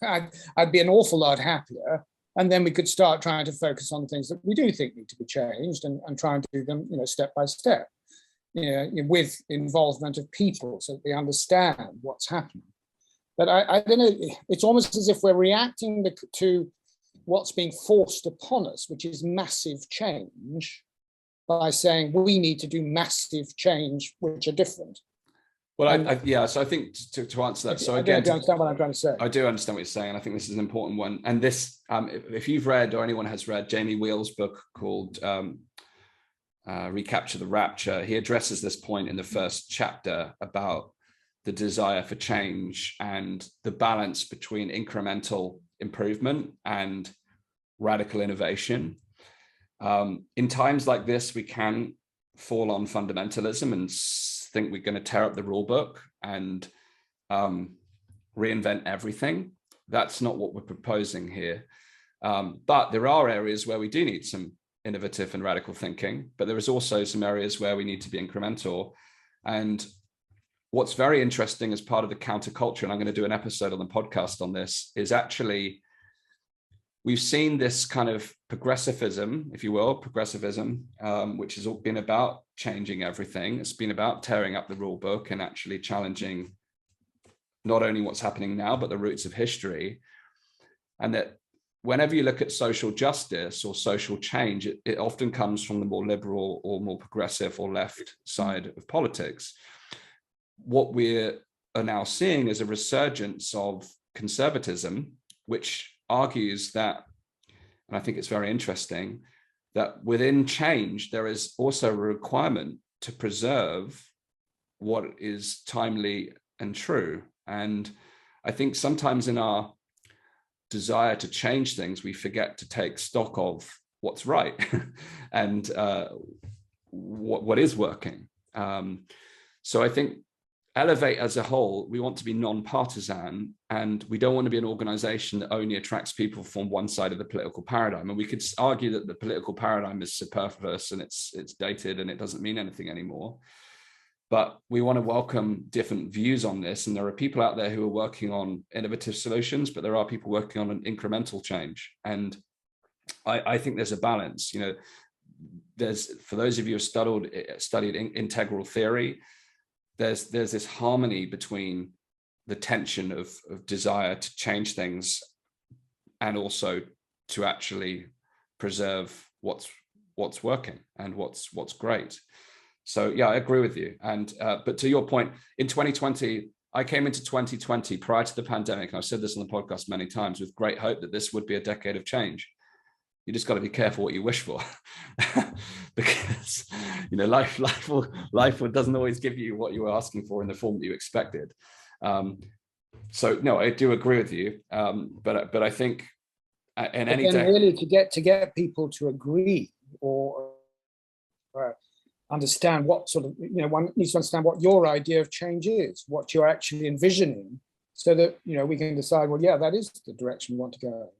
I'd be an awful lot happier. And then we could start trying to focus on things that we do think need to be changed and try and do them, step by step, with involvement of people so that they understand what's happening. But I don't know, it's almost as if we're reacting to what's being forced upon us, which is massive change, by saying we need to do massive change, which are different. Well, so I think to answer that, so again, do you understand what I'm trying to say? I do understand what you're saying, and I think this is an important one. And this, if you've read, or anyone has read, Jamie Wheel's book called Recapture the Rapture, he addresses this point in the first chapter about the desire for change and the balance between incremental improvement and radical innovation. In times like this, we can fall on fundamentalism and think we're going to tear up the rule book and reinvent everything. That's not what we're proposing here. But there are areas where we do need some innovative and radical thinking, but there is also some areas where we need to be incremental. And what's very interesting as part of the counterculture, and I'm going to do an episode on the podcast on this, is actually we've seen this kind of progressivism, if you will, which has all been about changing everything. It's been about tearing up the rule book and actually challenging not only what's happening now, but the roots of history. And that whenever you look at social justice or social change, it often comes from the more liberal or more progressive or left side of politics. What we are now seeing is a resurgence of conservatism, which argues that, and I think it's very interesting, that within change, there is also a requirement to preserve what is timely and true. And I think sometimes in our desire to change things, we forget to take stock of what's right and what is working. So I think Elevate as a whole, we want to be non-partisan, and we don't want to be an organization that only attracts people from one side of the political paradigm. And we could argue that the political paradigm is superfluous and it's dated and it doesn't mean anything anymore. But we want to welcome different views on this. And there are people out there who are working on innovative solutions, but there are people working on an incremental change. And I think there's a balance. There's, for those of you who have studied integral theory, there's this harmony between the tension of desire to change things and also to actually preserve what's working and what's great. So yeah, I agree with you. And but to your point, in 2020, I came into 2020 prior to the pandemic, and I've said this on the podcast many times, with great hope that this would be a decade of change. You just got to be careful what you wish for, because life doesn't always give you what you were asking for in the form that you expected. So no, I do agree with you, but I think in any day, really to get people to agree or understand what sort of one needs to understand what your idea of change is, what you're actually envisioning, so that we can decide, well, yeah, that is the direction we want to go.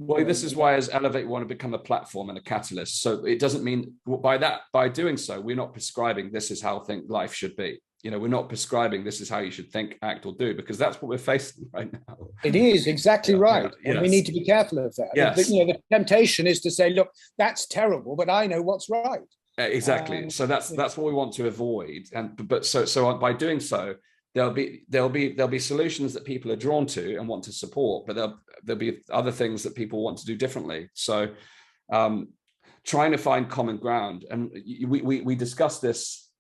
Well, this is why as Elevate we want to become a platform and a catalyst. So it doesn't mean by doing so, we're not prescribing this is how life should be. We're not prescribing this is how you should think, act, or do, because that's what we're facing right now. It is exactly right. Yeah, and we need to be careful of that. Yes. The temptation is to say, look, that's terrible, but I know what's right. Exactly. So that's what we want to avoid. But so by doing so, there'll be solutions that people are drawn to and want to support, but there'll be other things that people want to do differently. So trying to find common ground, and we discussed this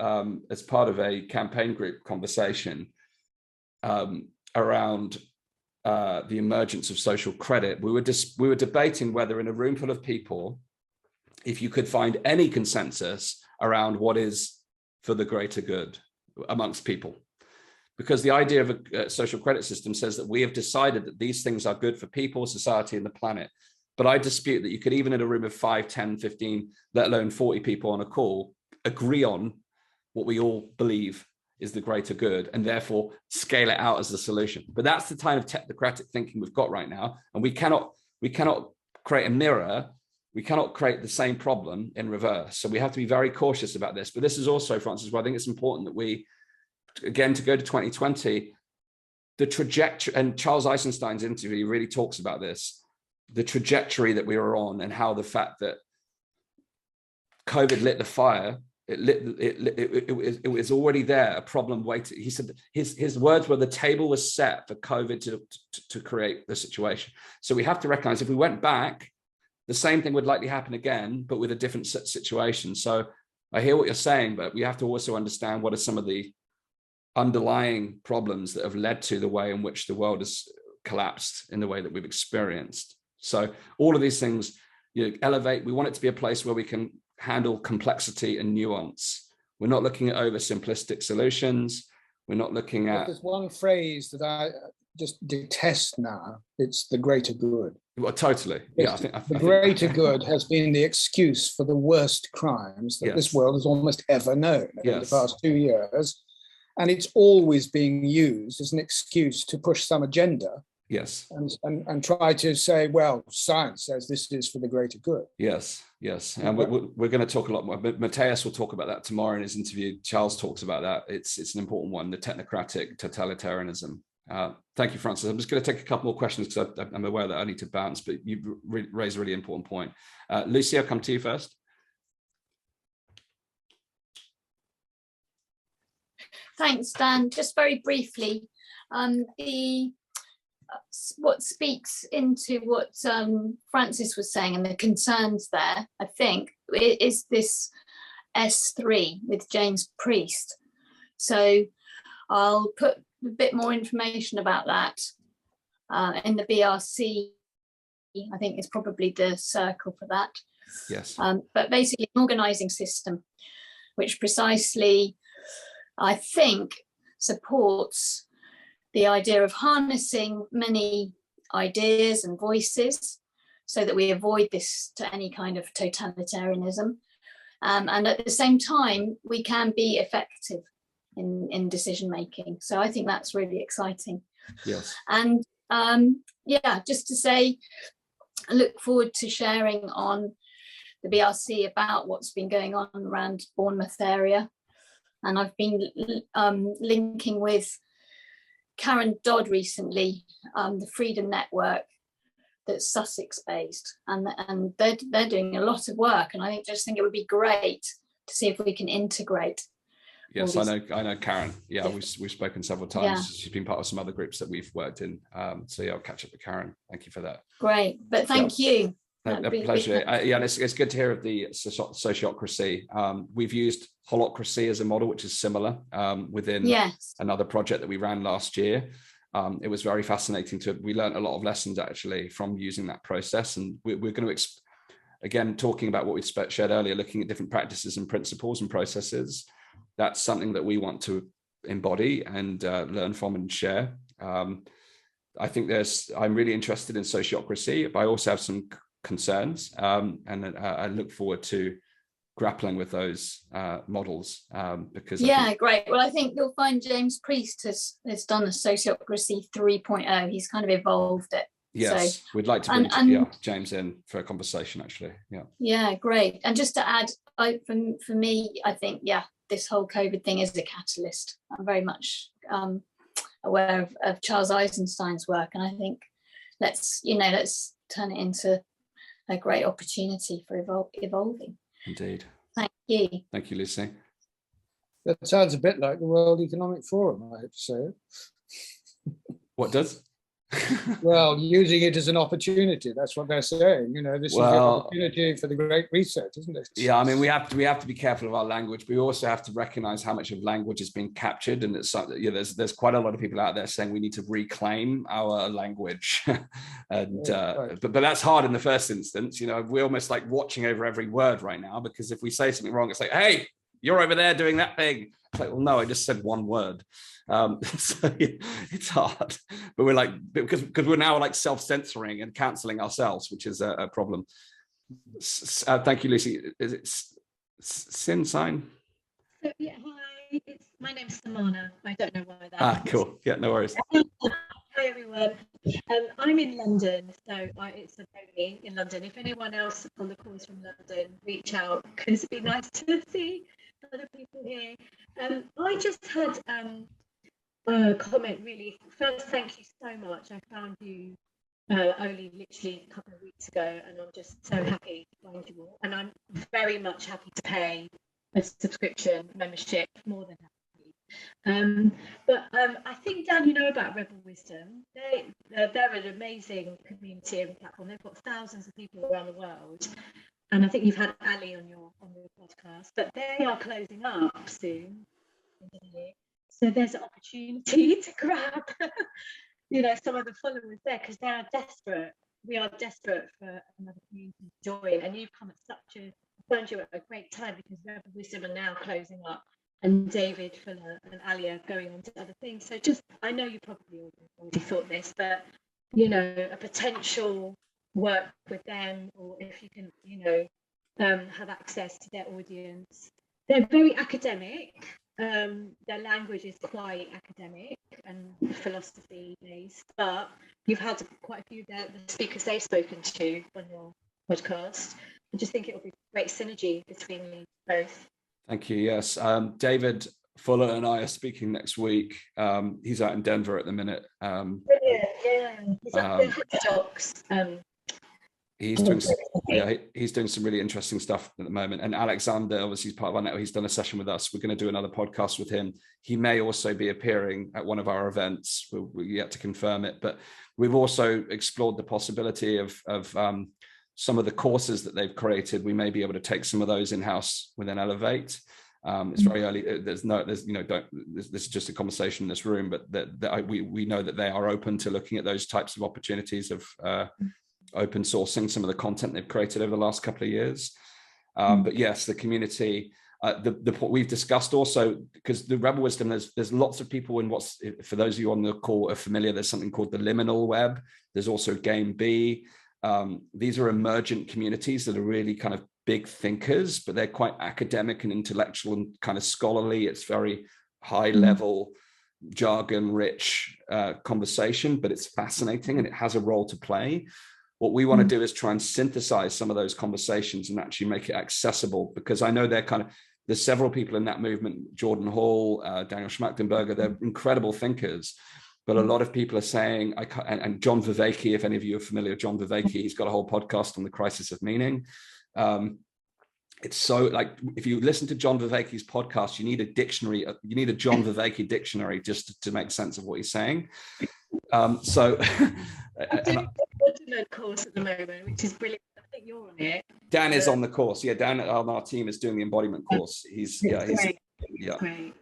as part of a campaign group conversation around the emergence of social credit. We were debating whether in a room full of people, if you could find any consensus around what is for the greater good amongst people. Because the idea of a social credit system says that we have decided that these things are good for people, society, and the planet. But I dispute that you could, even in a room of 5, 10, 15, let alone 40 people on a call, agree on what we all believe is the greater good, and therefore scale it out as the solution. But that's the kind of technocratic thinking we've got right now. And we cannot create a mirror. We cannot create the same problem in reverse. So we have to be very cautious about this. But this is also, Francis, where I think it's important that we, again, to go to 2020, the trajectory, and Charles Eisenstein's interview really talks about this, the trajectory that we were on, and how the fact that COVID lit the fire, it was already there, a problem waiting. He said his words were, the table was set for COVID to create the situation. So we have to recognize, if we went back, the same thing would likely happen again, but with a different situation. So I hear what you're saying, but we have to also understand what are some of the underlying problems that have led to the way in which the world has collapsed in the way that we've experienced. So all of these things, elevate. We want it to be a place where we can handle complexity and nuance. We're not looking at oversimplistic solutions. We're not looking at... There's one phrase that I just detest now. It's the greater good. Well, totally. Yeah, I think the greater good has been the excuse for the worst crimes that this world has almost ever known in the past 2 years. And it's always being used as an excuse to push some agenda. Yes. And try to say, well, science says this is for the greater good. Yes, yes. And we're going to talk a lot more. But Matthias will talk about that tomorrow in his interview. Charles talks about that. It's an important one, the technocratic totalitarianism. Thank you, Francis. I'm just going to take a couple more questions because I'm aware that I need to bounce, but you raised a really important point. Lucy, I'll come to you first. Thanks, Dan. Just very briefly, what speaks into what Francis was saying and the concerns there, I think, is this S3 with James Priest. So I'll put a bit more information about that in the BRC. I think it's probably the circle for that. Yes. But basically an organising system, which precisely, I think, supports the idea of harnessing many ideas and voices so that we avoid this to any kind of totalitarianism. And at the same time, we can be effective in decision making. So I think that's really exciting. Yes. And yeah, just to say, I look forward to sharing on the BRC about what's been going on around Bournemouth area. And I've been linking with Karen Dodd recently, the Freedom Network that's Sussex based, and they're doing a lot of work, and I just think it would be great to see if we can integrate. Yes, I know Karen. Yeah, we've spoken several times. Yeah. She's been part of some other groups that we've worked in. So yeah, I'll catch up with Karen. Thank you for that. Great, but thank you. A pleasure. Yeah, it's good to hear of the sociocracy. We've used holocracy as a model, which is similar within another project that we ran last year. It was very fascinating we learned a lot of lessons actually from using that process. And we're going to, again, talking about what we shared earlier, looking at different practices and principles and processes. That's something that we want to embody and learn from and share. I think I'm really interested in sociocracy, but I also have some concerns, and I look forward to grappling with those models because great. Well, I think you'll find James Priest has done a sociocracy 3.0. He's kind of evolved it. Yes, so, we'd like to bring James in for a conversation actually. Yeah, great. And just to add, for me, I think this whole COVID thing is a catalyst. I'm very much aware of Charles Eisenstein's work, and I think let's turn it into a great opportunity for evolving. Indeed. Thank you. Thank you, Lucy. That sounds a bit like the World Economic Forum, I have to say. What does? Well, using it as an opportunity, that's what they're saying. This is the opportunity for the Great Reset, isn't it? Yeah, I mean, we have to be careful of our language, but we also have to recognize how much of language is being captured, and there's quite a lot of people out there saying we need to reclaim our language, and but that's hard in the first instance. We're almost like watching over every word right now, because if we say something wrong, it's like, hey, you're over there doing that thing. It's like, well, no, I just said one word. So it's hard, but we're like, because we're now like self-censoring and cancelling ourselves, which is a problem. Thank you, Lucy. Is it Sin Sign? So, yeah, hi, my name's Samana. I don't know why that. Cool. Yeah, no worries. Hi everyone. I'm in London, so it's only in London. If anyone else on the call is from London, reach out, because it'd be nice to see other people here. I just had comment really. First, thank you so much. I found you only literally a couple of weeks ago, and I'm just so happy to find you all. And I'm very much happy to pay a subscription membership, more than happy. But I think, Dan, you know about Rebel Wisdom. They're an amazing community and platform. They've got thousands of people around the world. And I think you've had Ali on your podcast, but they are closing up soon. So there's an opportunity to grab, some of the followers there, because they are desperate. We are desperate for another community to join, and you've come at found you at a great time, because Rebel Wisdom are now closing up, and David, Fuller, and Ali are going on to other things. So I know you probably already thought this, but a potential work with them, or if you can, have access to their audience. They're very academic. Their language is quite academic and philosophy based, but you've had quite a few of the speakers they've spoken to on your podcast. I just think it will be great synergy between you both. Thank you. Yes, David Fuller and I are speaking next week. He's out in Denver at the minute. Brilliant, yeah. He's at the Talks. He's doing some really interesting stuff at the moment. And Alexander, obviously, he's part of our network. He's done a session with us. We're going to do another podcast with him. He may also be appearing at one of our events. We're yet to confirm it, but we've also explored the possibility of some of the courses that they've created. We may be able to take some of those in-house within Elevate. It's very early. This is just a conversation in this room, but we know that they are open to looking at those types of opportunities of open sourcing some of the content they've created over the last couple of years. But yes, the community, what we've discussed also, because the Rebel Wisdom, there's lots of people in for those of you on the call are familiar, there's something called the liminal web. There's also Game B. These are emergent communities that are really kind of big thinkers, but they're quite academic and intellectual and kind of scholarly. It's very high level, jargon rich conversation, but it's fascinating and it has a role to play. What we want to do is try and synthesize some of those conversations and actually make it accessible, because I know there's several people in that movement, Jordan Hall, Daniel Schmachtenberger, they're incredible thinkers, but a lot of people are saying, and John Vervaeke, if any of you are familiar with John Vervaeke, he's got a whole podcast on the crisis of meaning. It's so, like, if you listen to John Vervaeke's podcast, you need a dictionary, you need a John Vervaeke dictionary just to make sense of what he's saying. I'm doing the course at the moment, which is brilliant. I think you're on it. Dan is on the course. Yeah, Dan on our team is doing the embodiment course. Great.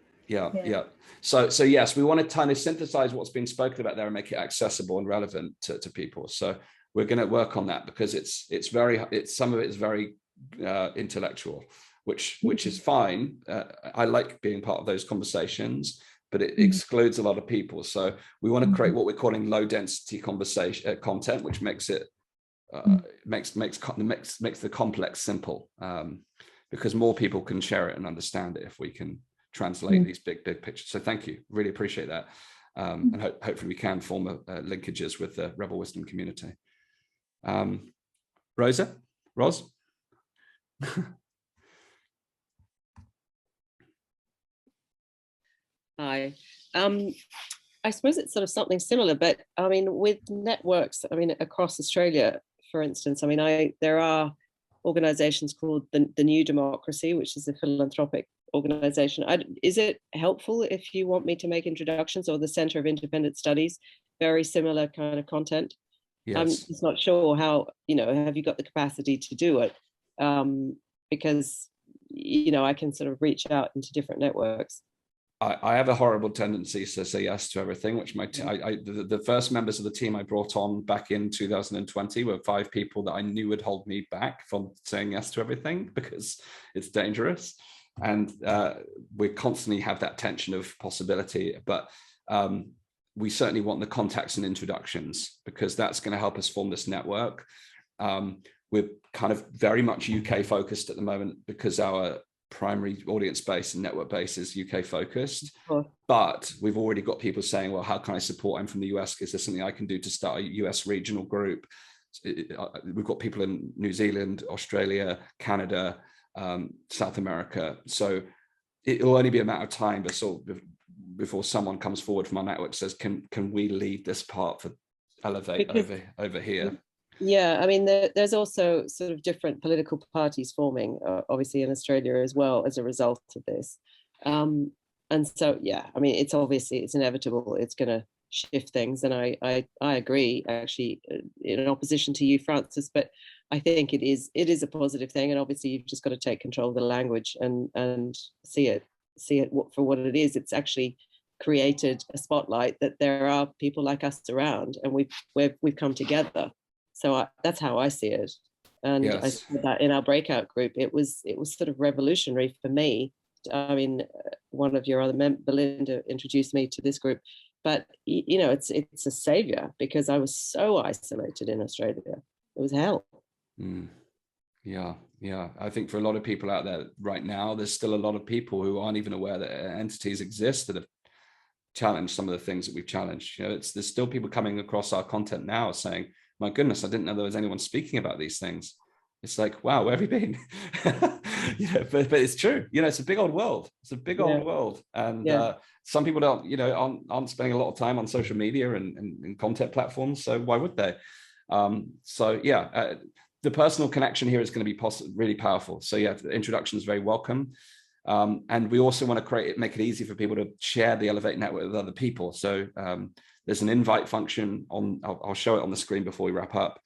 So yes, we want to kind of synthesize what's being spoken about there and make it accessible and relevant to people. So we're going to work on that, because some of it is very intellectual, which is fine. I like being part of those conversations, but it excludes a lot of people. So we want to create what we're calling low density content, which makes it makes the complex simple, because more people can share it and understand it if we can translate these big pictures. So thank you, really appreciate that, and hopefully we can form linkages with the Rebel Wisdom community. Ros. Hi. I suppose it's sort of something similar, but I mean, with networks, I mean, across Australia, for instance, I mean, there are organizations called the New Democracy, which is a philanthropic organization. Is it helpful if you want me to make introductions, or the Center of Independent Studies, very similar kind of content? Yes. I'm just not sure how, have you got the capacity to do it? Because, I can sort of reach out into different networks. I have a horrible tendency to say yes to everything, which the first members of the team I brought on back in 2020 were 5 people that I knew would hold me back from saying yes to everything, because it's dangerous. And we constantly have that tension of possibility, but we certainly want the contacts and introductions, because that's going to help us form this network. We're kind of very much UK focused at the moment, because our primary audience base and network base is UK focused, but we've already got people saying, well, how can I support? I'm from the US. Is there something I can do to start a US regional group? We've got people in New Zealand, Australia, Canada, South America. So it will only be a matter of time, but sort of before someone comes forward from our network says, can we lead this part for Elevate over here? Yeah, I mean, there's also sort of different political parties forming, obviously in Australia as well as a result of this. And so, yeah, I mean, it's inevitable. It's going to shift things. And I agree, actually, in opposition to you, Francis, but I think it is a positive thing. And obviously, you've just got to take control of the language and see it for what it is. It's actually created a spotlight that there are people like us around, and we've come together. So that's how I see it. And yes. I said that in our breakout group, it was sort of revolutionary for me. I mean, one of your other members, Belinda, introduced me to this group, but you know, it's a savior, because I was so isolated in Australia. It was hell. Yeah. I think for a lot of people out there right now, there's still a lot of people who aren't even aware that entities exist that have challenged some of the things that we've challenged. You know, there's still people coming across our content now saying, my goodness, I didn't know there was anyone speaking about these things. It's like, wow, where have you been? Yeah, but it's true. You know, it's a big old world. It's a big old world. And some people aren't spending a lot of time on social media and content platforms. So why would they? The personal connection here is going to be really powerful. So yeah, the introduction is very welcome. And we also want to make it easy for people to share the Elevate network with other people. So there's an invite function I'll show it on the screen before we wrap up.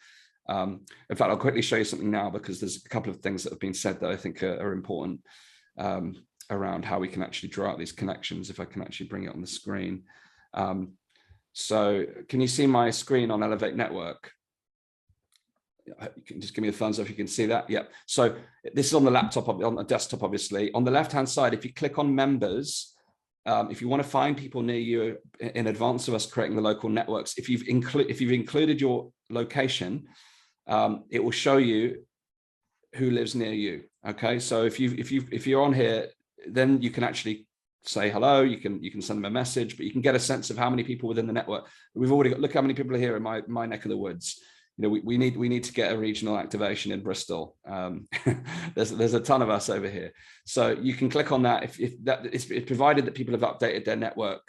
In fact, I'll quickly show you something now, because there's a couple of things that have been said that I think are important around how we can actually draw out these connections, if I can actually bring it on the screen. So can you see my screen on Elevate Network? You can just give me a thumbs up if you can see that. Yeah. So this is on the laptop, on the desktop, obviously. On the left-hand side, if you click on members, if you want to find people near you in advance of us creating the local networks, if you've included your location, it will show you who lives near you. Okay, so if you're on here, then you can actually say hello. You can send them a message, but you can get a sense of how many people within the network. We've already got. Look how many people are here in my neck of the woods. You know, we need to get a regional activation in Bristol. There's a ton of us over here, so you can click on that if that it's provided that people have updated their network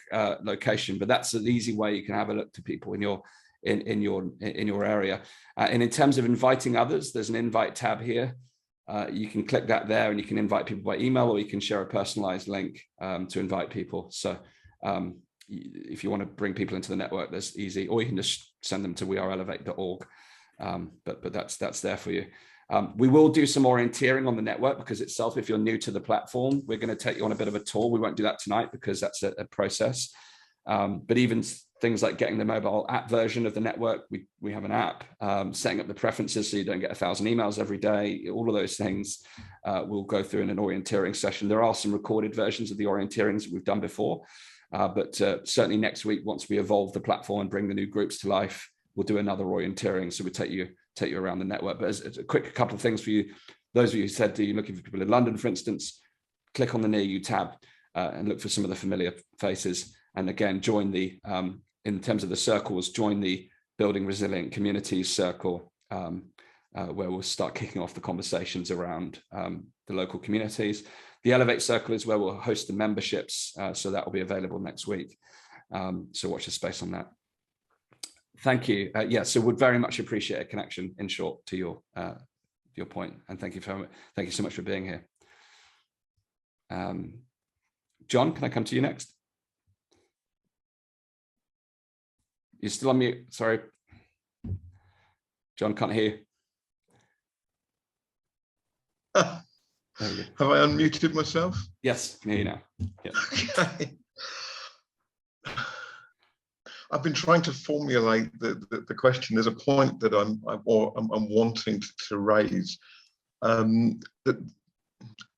location. But that's an easy way you can have a look to people in your area. And in terms of inviting others, there's an invite tab here. You can click that there, and you can invite people by email, or you can share a personalized link to invite people. So if you want to bring people into the network, that's easy, or you can just send them to weareelevate.org. But that's there for you. We will do some orienteering on the network, because itself, if you're new to the platform, we're going to take you on a bit of a tour. We won't do that tonight, because that's a process. But even things like getting the mobile app version of the network, we have an app, setting up the preferences so you don't get 1,000 emails every day. All of those things we'll go through in an orienteering session. There are some recorded versions of the orienteerings that we've done before. But certainly next week, once we evolve the platform and bring the new groups to life, we'll do another orienteering. So we'll take you around the network. But as a quick couple of things for you, those of you who said, are you looking for people in London, for instance, click on the Near You tab and look for some of the familiar faces. And again, join the, in terms of the circles, join the Building Resilient Communities circle, where we'll start kicking off the conversations around the local communities. The Elevate Circle is where we'll host the memberships, so that will be available next week. So watch the space on that. Thank you. Yeah, so would very much appreciate a connection, in short, to your point, and thank you so much for being here. John, can I come to you next? You're still on mute. Sorry, John, can't hear you. Have I unmuted myself? Yes, can hear you now. Yeah. Okay. I've been trying to formulate the question. There's a point that I'm wanting to raise. That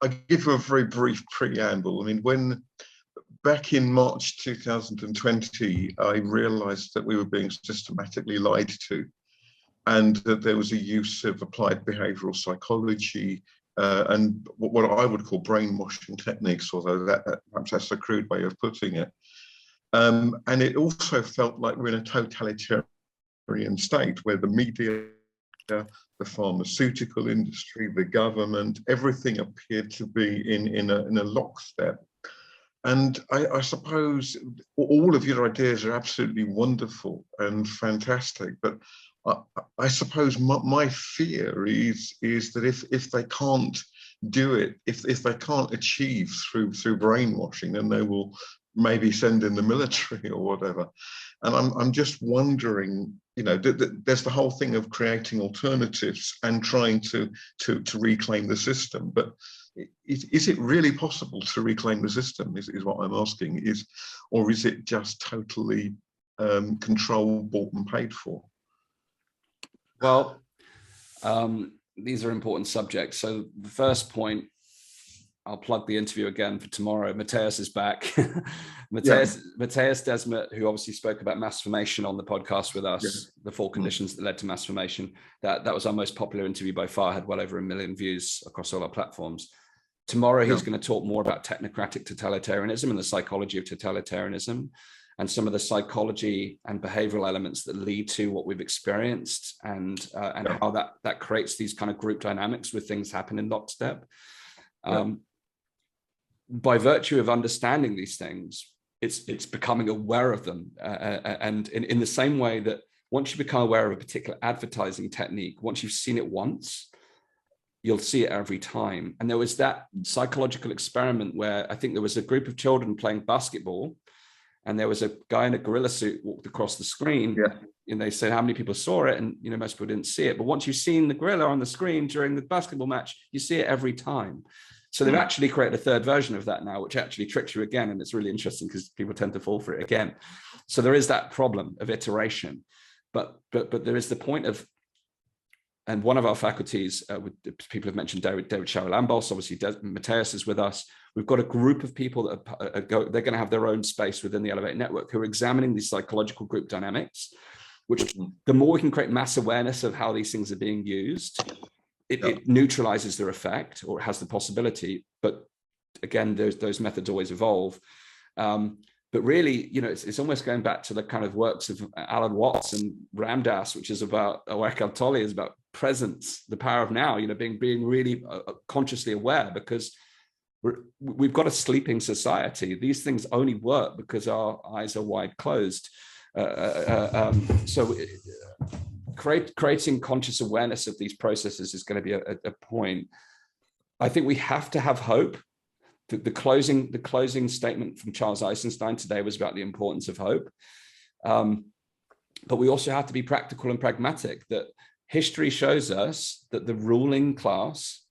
I give you a very brief preamble. I mean, back in March 2020, I realised that we were being systematically lied to, and that there was a use of applied behavioural psychology and what I would call brainwashing techniques, although perhaps that's a crude way of putting it. And it also felt like we're in a totalitarian state where the media, the pharmaceutical industry, the government, everything appeared to be in a lockstep. And I suppose all of your ideas are absolutely wonderful and fantastic, but I suppose my fear is that if they can't do it, if they can't achieve through brainwashing, then they will maybe send in the military or whatever. And I'm just wondering, you know, there's the whole thing of creating alternatives and trying to reclaim the system, but is it really possible to reclaim the system is what I'm asking, or is it just totally controlled, bought and paid for? Well, these are important subjects. So the first point, I'll plug the interview again for tomorrow. Matthias is back. Matthias Desmet, who obviously spoke about mass formation on the podcast with us, the 4 conditions that led to mass formation. That was our most popular interview by far, had well over 1 million views across all our platforms. Tomorrow, he's going to talk more about technocratic totalitarianism and the psychology of totalitarianism, and some of the psychology and behavioral elements that lead to what we've experienced, and how that creates these kind of group dynamics with things happen in lockstep. By virtue of understanding these things, it's becoming aware of them, and in the same way that once you become aware of a particular advertising technique, once you've seen it once, you'll see it every time. And there was that psychological experiment where I think there was a group of children playing basketball, and there was a guy in a gorilla suit walked across the screen, and they said how many people saw it, and most people didn't see it. But once you've seen the gorilla on the screen during the basketball match, you see it every time. So they've actually created a 3rd version of that now, which actually tricks you again, and it's really interesting because people tend to fall for it again. So there is that problem of iteration, but there is the point of, and one of our faculties, people have mentioned David Shara-Lambos, obviously Matthias is with us. We've got a group of people that they're going to have their own space within the Elevate Network who are examining these psychological group dynamics, which the more we can create mass awareness of how these things are being used, it neutralizes their effect, or it has the possibility. But again, those methods always evolve. But really, it's almost going back to the kind of works of Alan Watts and Ramdas, which is about, or Eckhart Tolle is about presence, the power of now, being really consciously aware, because we've got a sleeping society. These things only work because our eyes are wide closed. So creating conscious awareness of these processes is going to be a point. I think we have to have hope. The closing statement from Charles Eisenstein today was about the importance of hope. But we also have to be practical and pragmatic, that history shows us that the ruling class,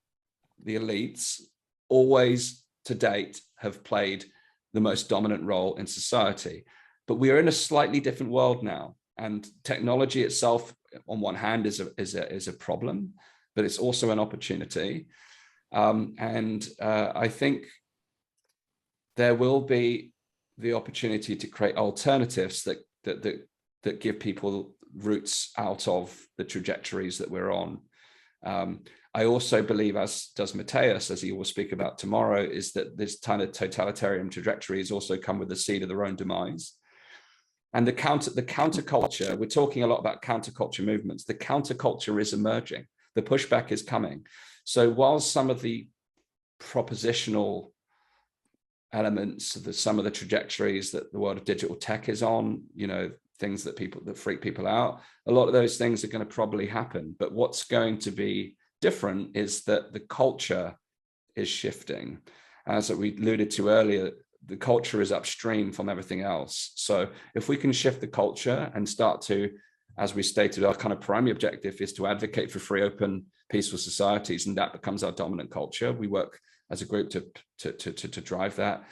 the elites, always to date have played the most dominant role in society. But we are in a slightly different world now, and technology itself, on one hand, is a problem, but it's also an opportunity. I think there will be the opportunity to create alternatives that give people routes out of the trajectories that we're on. I also believe, as does Matthias, as he will speak about tomorrow, is that this kind of totalitarian trajectories also come with the seed of their own demise. And the counterculture, we're talking a lot about counterculture movements. The counterculture is emerging. The pushback is coming. So while some of the propositional elements of some of the trajectories that the world of digital tech is on, things that freak people out, a lot of those things are going to probably happen. But what's going to be different is that the culture is shifting. As we alluded to earlier, the culture is upstream from everything else. So if we can shift the culture and start to, as we stated, our kind of primary objective is to advocate for free, open, peaceful societies, and that becomes our dominant culture. We work as a group to drive that.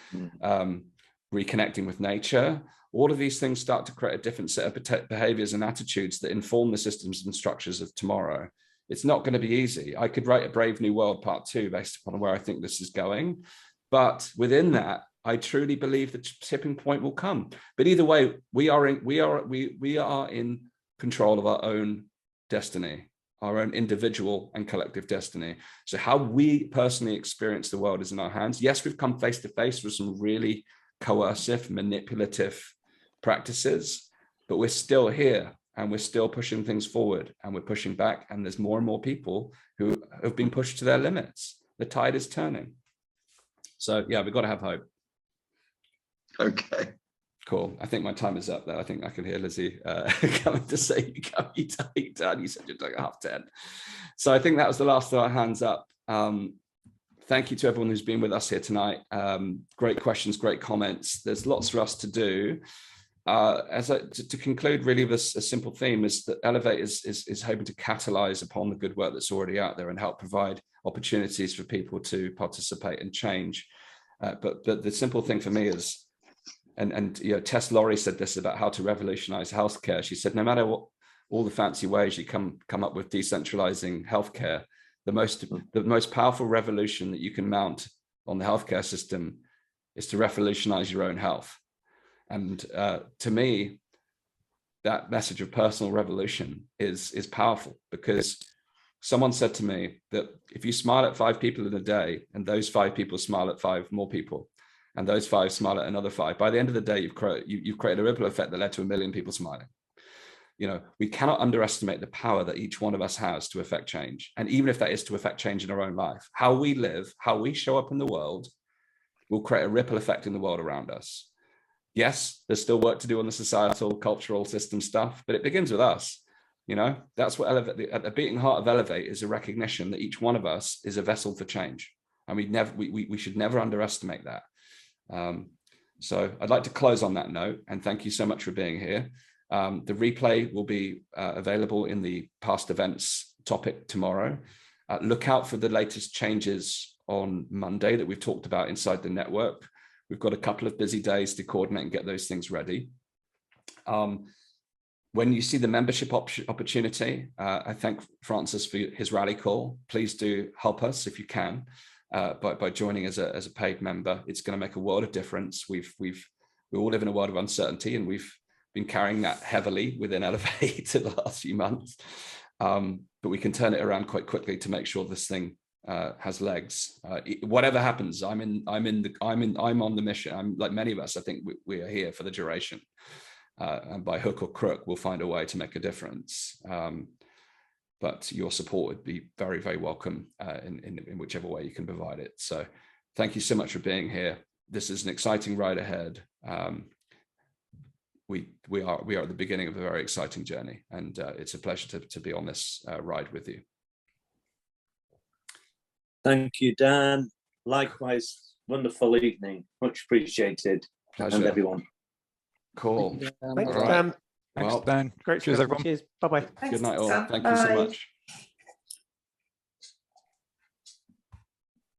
Reconnecting with nature, all of these things start to create a different set of behaviors and attitudes that inform the systems and structures of tomorrow. It's not going to be easy. I could write a Brave New World Part 2 based upon where I think this is going, but within that, I truly believe the tipping point will come. But either way, we are in control of our own destiny, our own individual and collective destiny. So how we personally experience the world is in our hands. Yes, we've come face to face with some really coercive, manipulative practices, but we're still here and we're still pushing things forward, and we're pushing back, and there's more and more people who have been pushed to their limits. The tide is turning. So yeah, we've got to have hope. Okay. Cool. I think my time is up there. I think I can hear Lizzie coming to say you done. You said you're doing 10:30. So I think that was the last of our hands up. Thank you to everyone who's been with us here tonight. Great questions, great comments. There's lots for us to do. To conclude, really, this a simple theme is that Elevate is hoping to catalyze upon the good work that's already out there and help provide opportunities for people to participate and change. But the simple thing for me is, and you know, Tess Laurie said this about how to revolutionize healthcare. She said, no matter what all the fancy ways you come up with decentralizing healthcare, the most powerful revolution that you can mount on the healthcare system is to revolutionize your own health. And to me, that message of personal revolution is powerful, because someone said to me that if you smile at 5 people in a day, and those 5 people smile at 5 more people, and those 5 smile at another 5, by the end of the day, you've created a ripple effect that led to 1 million people smiling. You know, we cannot underestimate the power that each one of us has to affect change. And even if that is to affect change in our own life, how we live, how we show up in the world will create a ripple effect in the world around us. Yes, there's still work to do on the societal, cultural system stuff, but it begins with us. You know, that's what Elevate, at the beating heart of Elevate is a recognition that each one of us is a vessel for change. And we should never underestimate that. So I'd like to close on that note, and thank you so much for being here. The replay will be available in the past events topic tomorrow. Look out for the latest changes on Monday that we've talked about inside the network. We've got a couple of busy days to coordinate and get those things ready. When you see the membership opportunity, I thank Francis for his rally call. Please do help us if you can by joining as a paid member. It's going to make a world of difference. We all live in a world of uncertainty, and we've been carrying that heavily within Elevate in the last few months, but we can turn it around quite quickly to make sure this thing has legs. Whatever happens, I'm on the mission. I'm like many of us. I think we are here for the duration, and by hook or crook, we'll find a way to make a difference. But your support would be very, very welcome in whichever way you can provide it. So, thank you so much for being here. This is an exciting ride ahead. We are at the beginning of a very exciting journey, and it's a pleasure to be on this ride with you. Thank you, Dan. Likewise, wonderful evening. Much appreciated. Pleasure. And everyone. Cool. Thanks, All right. Dan. Thanks, Well, Dan. Great. Cheers, everyone. Cheers. Bye-bye. good night all. Thank you so much.